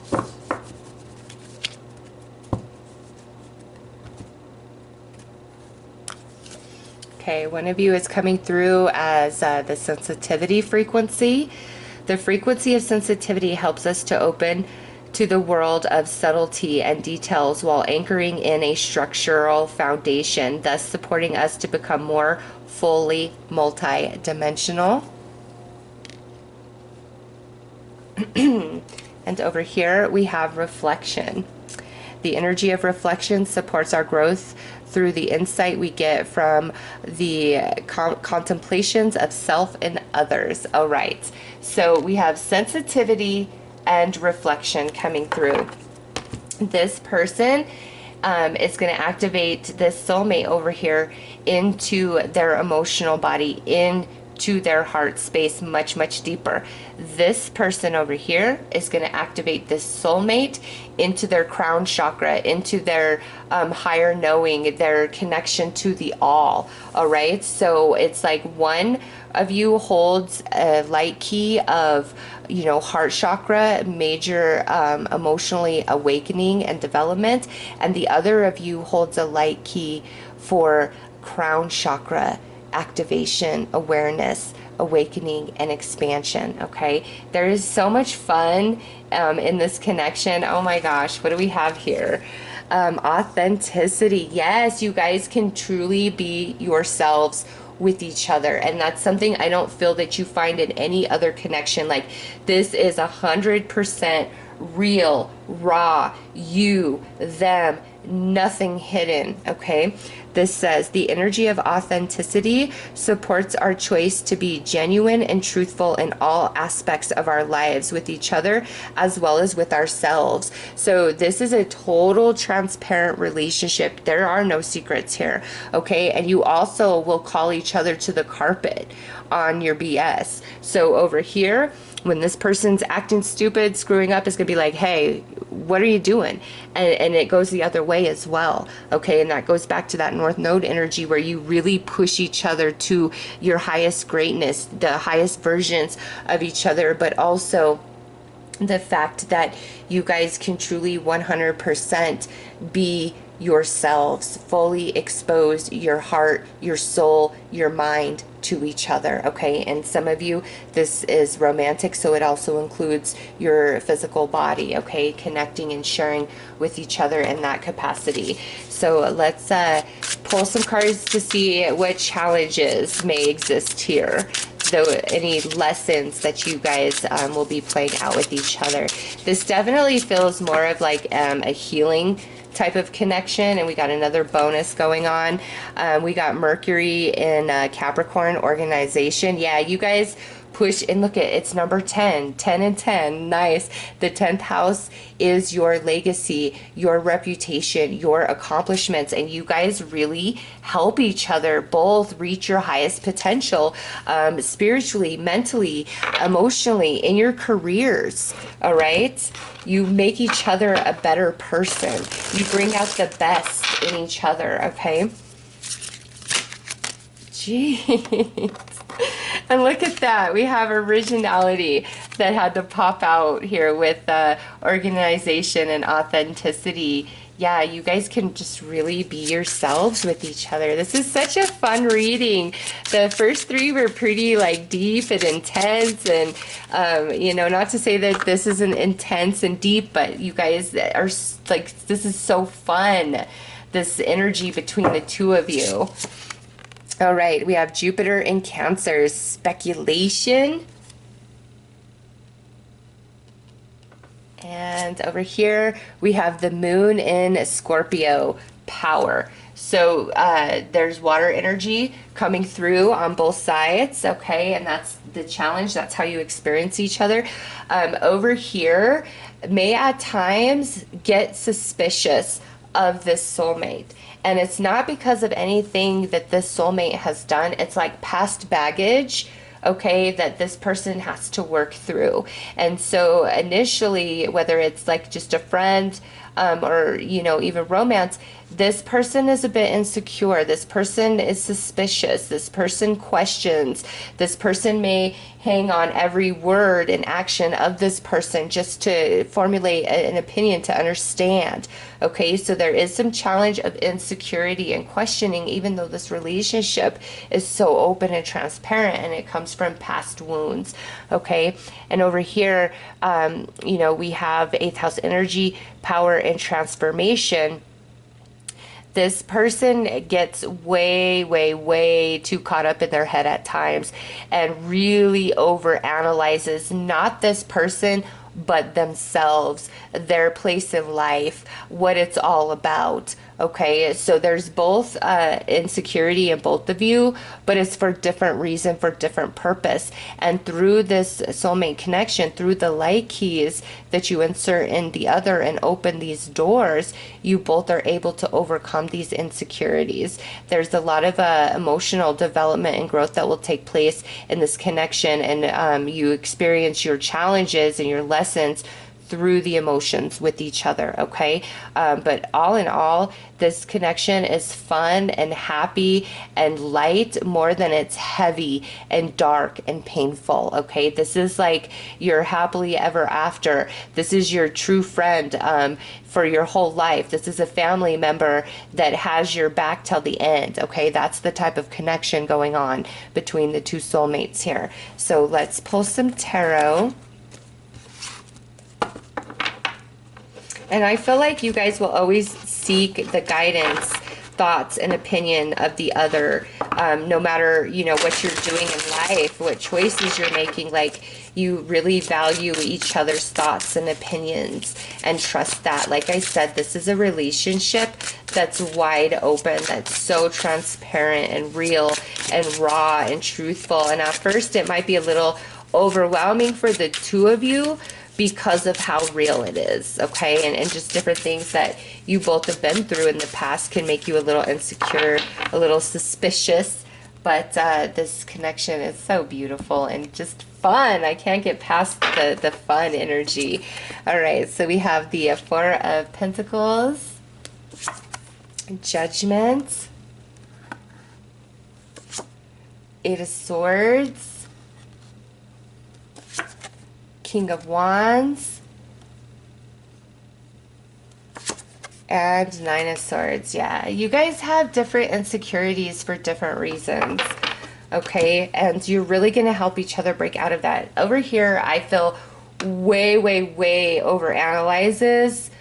S1: Okay, one of you is coming through as the sensitivity frequency. The frequency of sensitivity helps us to open to the world of subtlety and details while anchoring in a structural foundation, thus supporting us to become more fully multi-dimensional. And over here we have reflection. The energy of reflection supports our growth through the insight we get from the contemplations of self and others. All right, so we have sensitivity and reflection coming through. This person is going to activate this soulmate over here into their emotional body, into their heart space, much, much deeper. This person over here is going to activate this soulmate into their crown chakra, into their higher knowing, their connection to the all right? So it's like one of you holds a light key of, you know, heart chakra, major emotionally awakening and development, and the other of you holds a light key for crown chakra activation, awareness, awakening, and expansion. Okay, there is so much fun in this connection. Oh my gosh, what do we have here? Authenticity. Yes, you guys can truly be yourselves with each other, and that's something I don't feel that you find in any other connection. Like, this is 100% real, raw, you, them, nothing hidden. Okay, this says the energy of authenticity supports our choice to be genuine and truthful in all aspects of our lives with each other as well as with ourselves. So this is a total transparent relationship. There are no secrets here. Okay, and you also will call each other to the carpet on your BS. So over here, when this person's acting stupid, screwing up, it's gonna be like, hey, what are you doing? And it goes the other way as well. Okay, and that goes back to that North Node energy where you really push each other to your highest greatness, the highest versions of each other, but also the fact that you guys can truly 100% be yourselves, fully expose your heart, your soul, your mind to each other. Okay, and some of you, this is romantic, so it also includes your physical body. Okay, connecting and sharing with each other in that capacity. So let's pull some cards to see what challenges may exist here, though any lessons that you guys will be playing out with each other. This definitely feels more of like a healing type of connection, and we got another bonus going on. We got Mercury in Capricorn, organization. Yeah, you guys push, and look at it's number 10 and 10. Nice. The 10th house is your legacy, your reputation, your accomplishments, and you guys really help each other both reach your highest potential, spiritually, mentally, emotionally, in your careers. All right, you make each other a better person. You bring out the best in each other. Okay, jeez. And look at that, we have originality that had to pop out here with organization and authenticity. Yeah, you guys can just really be yourselves with each other. This is such a fun reading. The first three were pretty like deep and intense, and you know, not to say that this isn't intense and deep, but you guys are like, this is so fun, this energy between the two of you. All right, we have Jupiter in Cancer, speculation. And over here, we have the moon in Scorpio, power. So there's water energy coming through on both sides, okay? And that's the challenge. That's how you experience each other. Over here, may at times get suspicious of this soulmate. And it's not because of anything that this soulmate has done. It's like past baggage, okay, that this person has to work through. And so initially, whether it's like just a friend or, you know, even romance, this person is a bit insecure. This person is suspicious. This person questions. This person may hang on every word and action of this person just to formulate an opinion, to understand. Okay, so there is some challenge of insecurity and questioning, even though this relationship is so open and transparent and it comes from past wounds. Okay, and over here, you know, we have 8th house energy, power and transformation. This person gets way too caught up in their head at times and really over analyzes, not this person, but themselves, their place in life, what it's all about. Okay, so there's both insecurity in both of you, but it's for different reason, for different purpose. And through this soulmate connection, through the light keys that you insert in the other and open these doors, you both are able to overcome these insecurities. There's a lot of emotional development and growth that will take place in this connection, and you experience your challenges and your lessons through the emotions with each other. Okay, but all in all, this connection is fun and happy and light more than it's heavy and dark and painful. Okay, this is like your happily ever after. This is your true friend for your whole life. This is a family member that has your back till the end. Okay, that's the type of connection going on between the two soulmates here. So let's pull some tarot. And I feel like you guys will always seek the guidance, thoughts, and opinion of the other, no matter, you know, what you're doing in life, what choices you're making. Like, you really value each other's thoughts and opinions and trust that. Like I said, this is a relationship that's wide open, that's so transparent and real and raw and truthful. And at first it might be a little overwhelming for the two of you, because of how real it is, okay? And just different things that you both have been through in the past can make you a little insecure, a little suspicious, but this connection is so beautiful and just fun. I can't get past the fun energy. All right, so we have the Four of Pentacles, Judgment, Eight of Swords, King of Wands, and Nine of Swords. Yeah, you guys have different insecurities for different reasons, okay? And you're really going to help each other break out of that. Over here, I feel way overanalyzes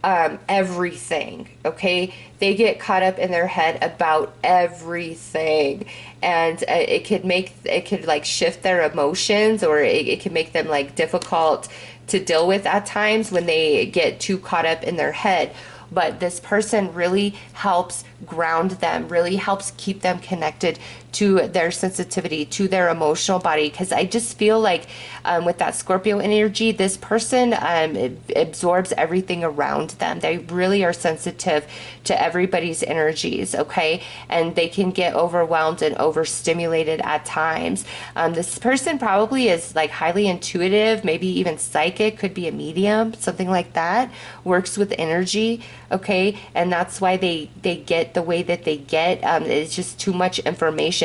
S1: everything, okay? They get caught up in their head about everything, and it could like shift their emotions, or it can make them like difficult to deal with at times when they get too caught up in their head. But this person really helps ground them, really helps keep them connected to their sensitivity, to their emotional body. Because I just feel like with that Scorpio energy, this person absorbs everything around them. They really are sensitive to everybody's energies, okay? And they can get overwhelmed and overstimulated at times. This person probably is like highly intuitive, maybe even psychic, could be a medium, something like that, works with energy, okay? And that's why they get the way that they get. It's just too much information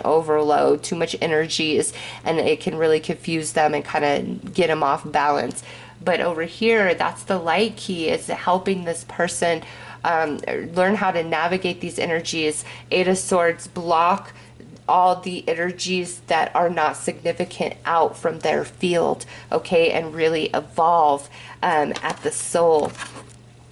S1: overload, too much energies, and it can really confuse them and kind of get them off balance. But over here, that's the light key, is helping this person learn how to navigate these energies. Eight of Swords block all the energies that are not significant out from their field, okay, and really evolve at the soul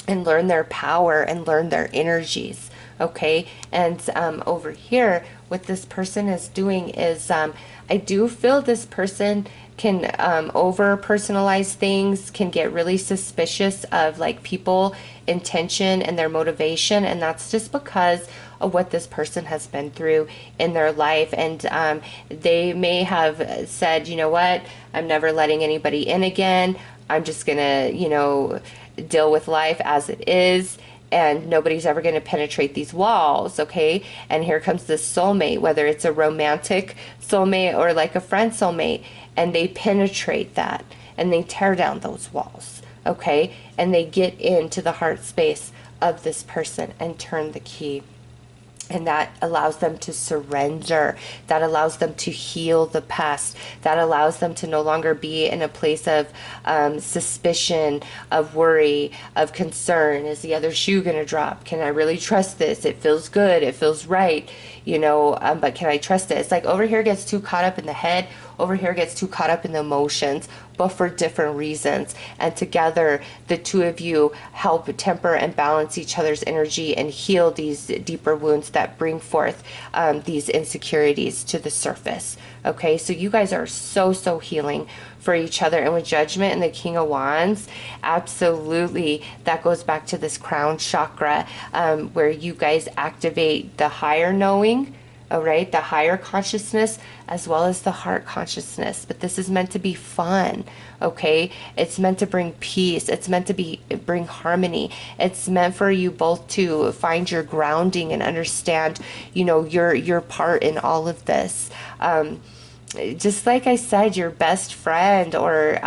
S1: and learn their power and learn their energies, okay? And over here, what this person is doing is, I do feel this person can over personalize things, can get really suspicious of like people intention and their motivation, and that's just because of what this person has been through in their life. And they may have said, you know what, I'm never letting anybody in again, I'm just gonna, you know, deal with life as it is, and nobody's ever going to penetrate these walls, okay? And here comes this soulmate, whether it's a romantic soulmate or like a friend soulmate, and they penetrate that and they tear down those walls, okay? And they get into the heart space of this person and turn the key. And that allows them to surrender. That allows them to heal the past. That allows them to no longer be in a place of suspicion, of worry, of concern. Is the other shoe going to drop? Can I really trust this? It feels good. It feels right. You know, but can I trust it? It's like over here gets too caught up in the head. over here gets too caught up in the emotions, but for different reasons. And together, the two of you help temper and balance each other's energy and heal these deeper wounds that bring forth these insecurities to the surface. Okay, so you guys are so healing for each other. And with Judgment and the King of Wands, absolutely, that goes back to this crown chakra, where you guys activate the higher knowing, all right, the higher consciousness as well as the heart consciousness. But this is meant to be fun, okay? It's meant to bring peace. It's meant to bring harmony. It's meant for you both to find your grounding and understand, you know, your part in all of this. Just like I said, your best friend, or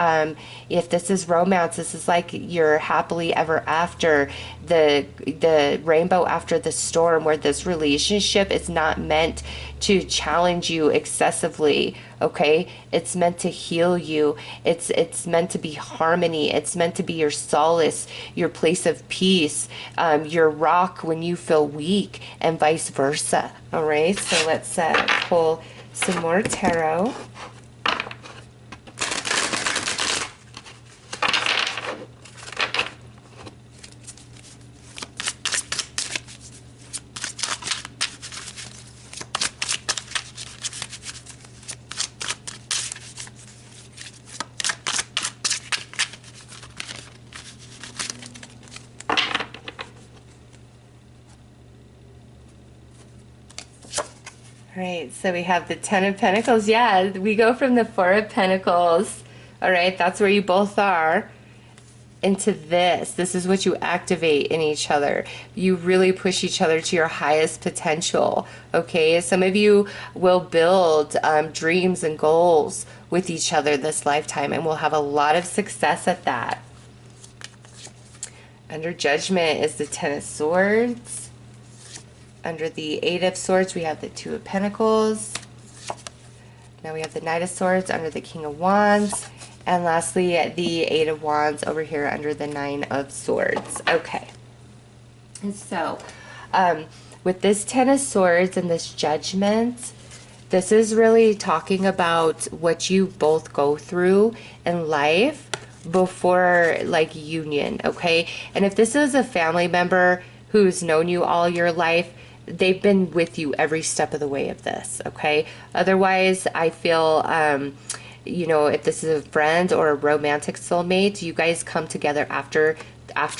S1: if this is romance, this is like your happily ever after, the rainbow after the storm, where this relationship is not meant to challenge you excessively, okay? It's meant to heal you. It's meant to be harmony. It's meant to be your solace, your place of peace, your rock when you feel weak, and vice versa, all right? So let's pull some more tarot. Right, so we have the Ten of Pentacles. Yeah, we go from the Four of Pentacles, all right, that's where you both are, into this. This is what you activate in each other. You really push each other to your highest potential, okay? Some of you will build dreams and goals with each other this lifetime, and will have a lot of success at that. Under Judgment is the Ten of Swords. Under the Eight of Swords, we have the Two of Pentacles. Now we have the Knight of Swords under the King of Wands. And lastly, the Eight of Wands over here under the Nine of Swords. Okay. And so, with this Ten of Swords and this Judgment, this is really talking about what you both go through in life before, like, union, okay? And if this is a family member who's known you all your life, they've been with you every step of the way of this, okay? Otherwise, I feel, you know, if this is a friend or a romantic soulmate, you guys come together after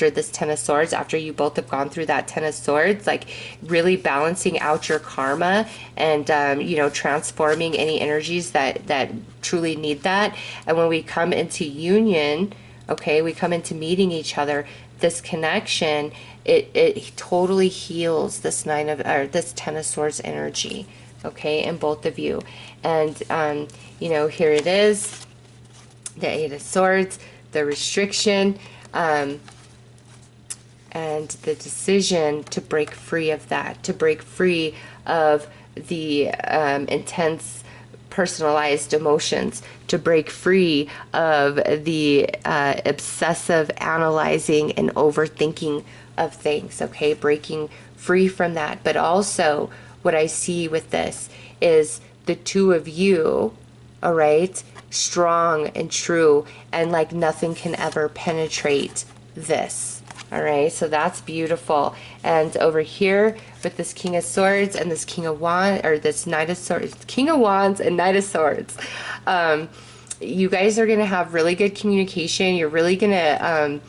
S1: this Ten of Swords, after you both have gone through that Ten of Swords, like really balancing out your karma and, you know, transforming any energies that truly need that. And when we come into union, okay, we come into meeting each other, this connection, it totally heals this this Ten of Swords energy, okay, in both of you. And you know, here it is, the Eight of Swords, the restriction, and the decision to break free of that, to break free of the intense personalized emotions, to break free of the obsessive analyzing and overthinking of things, okay? Breaking free from that. But also what I see with this is the two of you, all right, strong and true, and like nothing can ever penetrate this. All right, so that's beautiful. And over here with this King of Swords and this King of Wands, or this Knight of Swords, King of Wands and Knight of Swords, you guys are going to have really good communication. You're really going to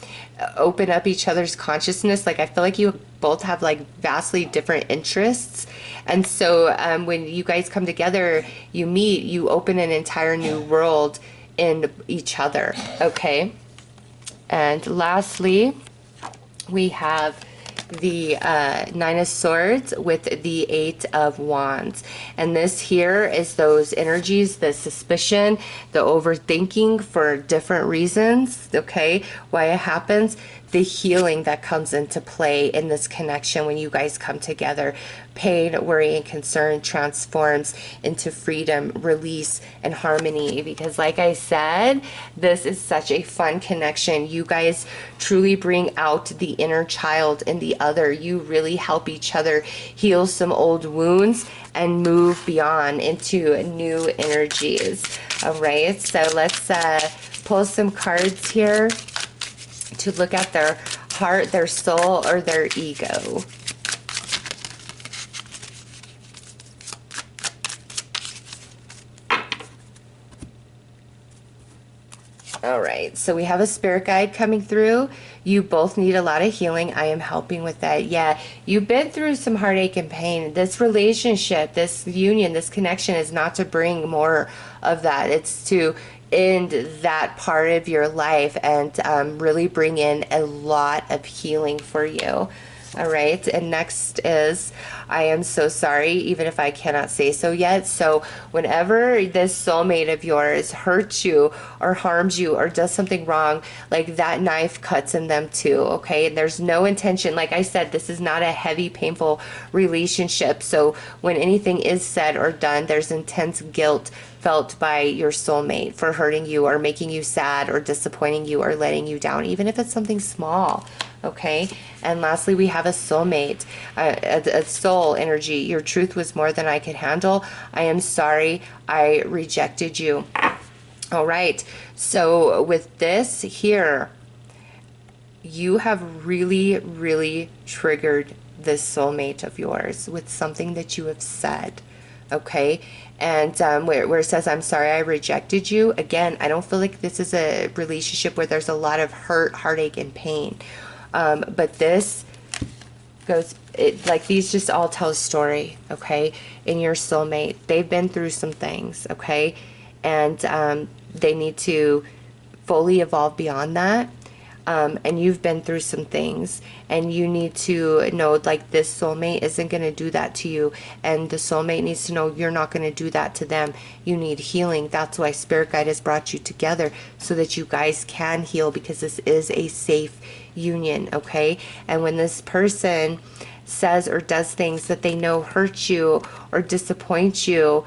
S1: open up each other's consciousness. Like, I feel like you both have like vastly different interests. And so when you guys come together, you meet, you open an entire new world in each other, okay? And lastly, we have the Nine of Swords with the Eight of Wands. And this here is those energies, the suspicion, the overthinking for different reasons, okay, why it happens. the healing that comes into play in this connection when you guys come together. Pain, worry, and concern transforms into freedom, release, and harmony. Because like I said, this is such a fun connection. You guys truly bring out the inner child in the other. You really help each other heal some old wounds and move beyond into new energies. All right, so let's pull some cards here to look at their heart, their soul, or their ego. All right, so we have a spirit guide coming through. You both need a lot of healing. I am helping with that. Yeah, you've been through some heartache and pain. This relationship, this union, this connection is not to bring more of that. It's to end that part of your life and really bring in a lot of healing for you. All right, and next is, I am so sorry, even if I cannot say so yet. So whenever this soulmate of yours hurts you or harms you or does something wrong, like that knife cuts in them too, okay? And there's no intention. Like I said, this is not a heavy, painful relationship. So when anything is said or done, there's intense guilt felt by your soulmate for hurting you or making you sad or disappointing you or letting you down, even if it's something small. Okay, and lastly, we have a soulmate, a soul energy. Your truth was more than I could handle. I am sorry I rejected you. All right, so with this here, you have really, really triggered this soulmate of yours with something that you have said. Okay, and where it says, I'm sorry I rejected you, again, I don't feel like this is a relationship where there's a lot of hurt, heartache, and pain. But this goes, like these just all tell a story, okay, in your soulmate. They've been through some things, okay, and they need to fully evolve beyond that. And you've been through some things, and you need to know, like, this soulmate isn't going to do that to you, and the soulmate needs to know you're not going to do that to them. You need healing. That's why Spirit Guide has brought you together, so that you guys can heal, because this is a safe union, okay? And when this person says or does things that they know hurt you or disappoint you,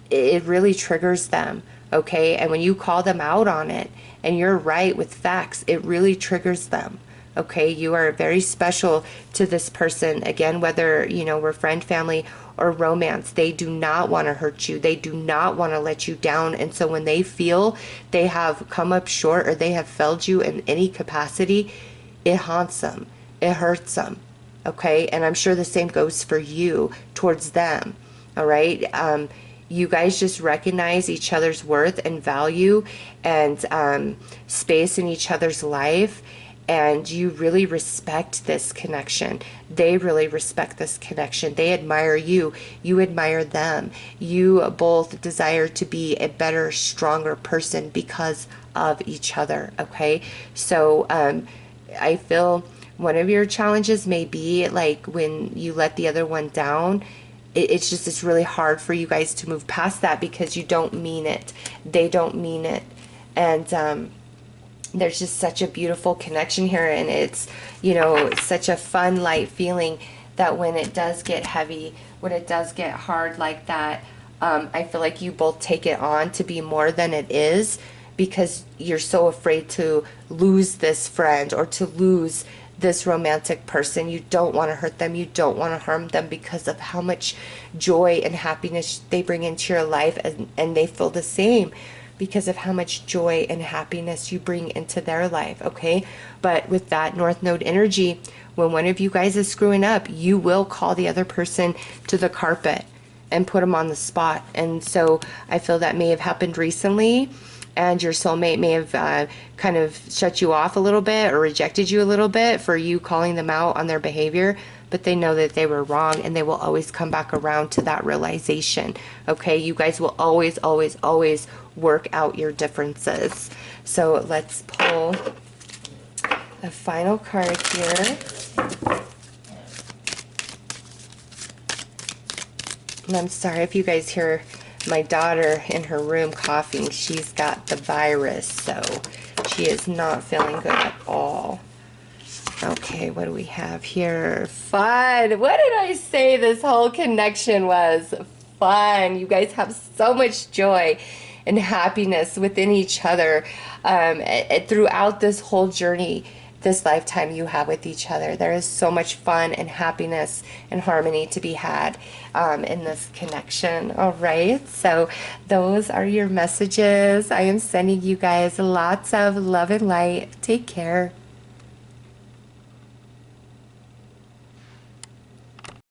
S1: it really triggers them, okay? And when you call them out on it and you're right with facts, it really triggers them, okay? You are very special to this person. Again, whether, you know, we're friend, family, or romance, they do not want to hurt you. They do not want to let you down. And so when they feel they have come up short or they have failed you in any capacity, it haunts them. It hurts them, okay? And I'm sure the same goes for you towards them, all right? You guys just recognize each other's worth and value and space in each other's life, and you really respect this connection. They really respect this connection. They admire you. You admire them. You both desire to be a better, stronger person because of each other, okay? So I feel one of your challenges may be like when you let the other one down, it's really hard for you guys to move past that because you don't mean it. They don't mean it. And there's just such a beautiful connection here, and it's, you know, such a fun, light feeling that when it does get heavy, when it does get hard like that, I feel like you both take it on to be more than it is, because you're so afraid to lose this friend or to lose this romantic person. You don't want to hurt them. You don't want to harm them because of how much joy and happiness they bring into your life, and they feel the same because of how much joy and happiness you bring into their life, okay? But with that North Node energy, when one of you guys is screwing up, you will call the other person to the carpet and put them on the spot. And so I feel that may have happened recently, and your soulmate may have kind of shut you off a little bit or rejected you a little bit for you calling them out on their behavior, but they know that they were wrong, and they will always come back around to that realization, okay? You guys will always, always, always work out your differences. So let's pull a final card here. And I'm sorry if you guys hear my daughter in her room coughing. She's got the virus, so she is not feeling good at all. Okay, what do we have here? Fun. What did I say this whole connection was? Fun. You guys have so much joy and happiness within each other throughout this whole journey, this lifetime you have with each other. There is so much fun and happiness and harmony to be had in this connection. All right, so those are your messages. I am sending you guys lots of love and light. Take care.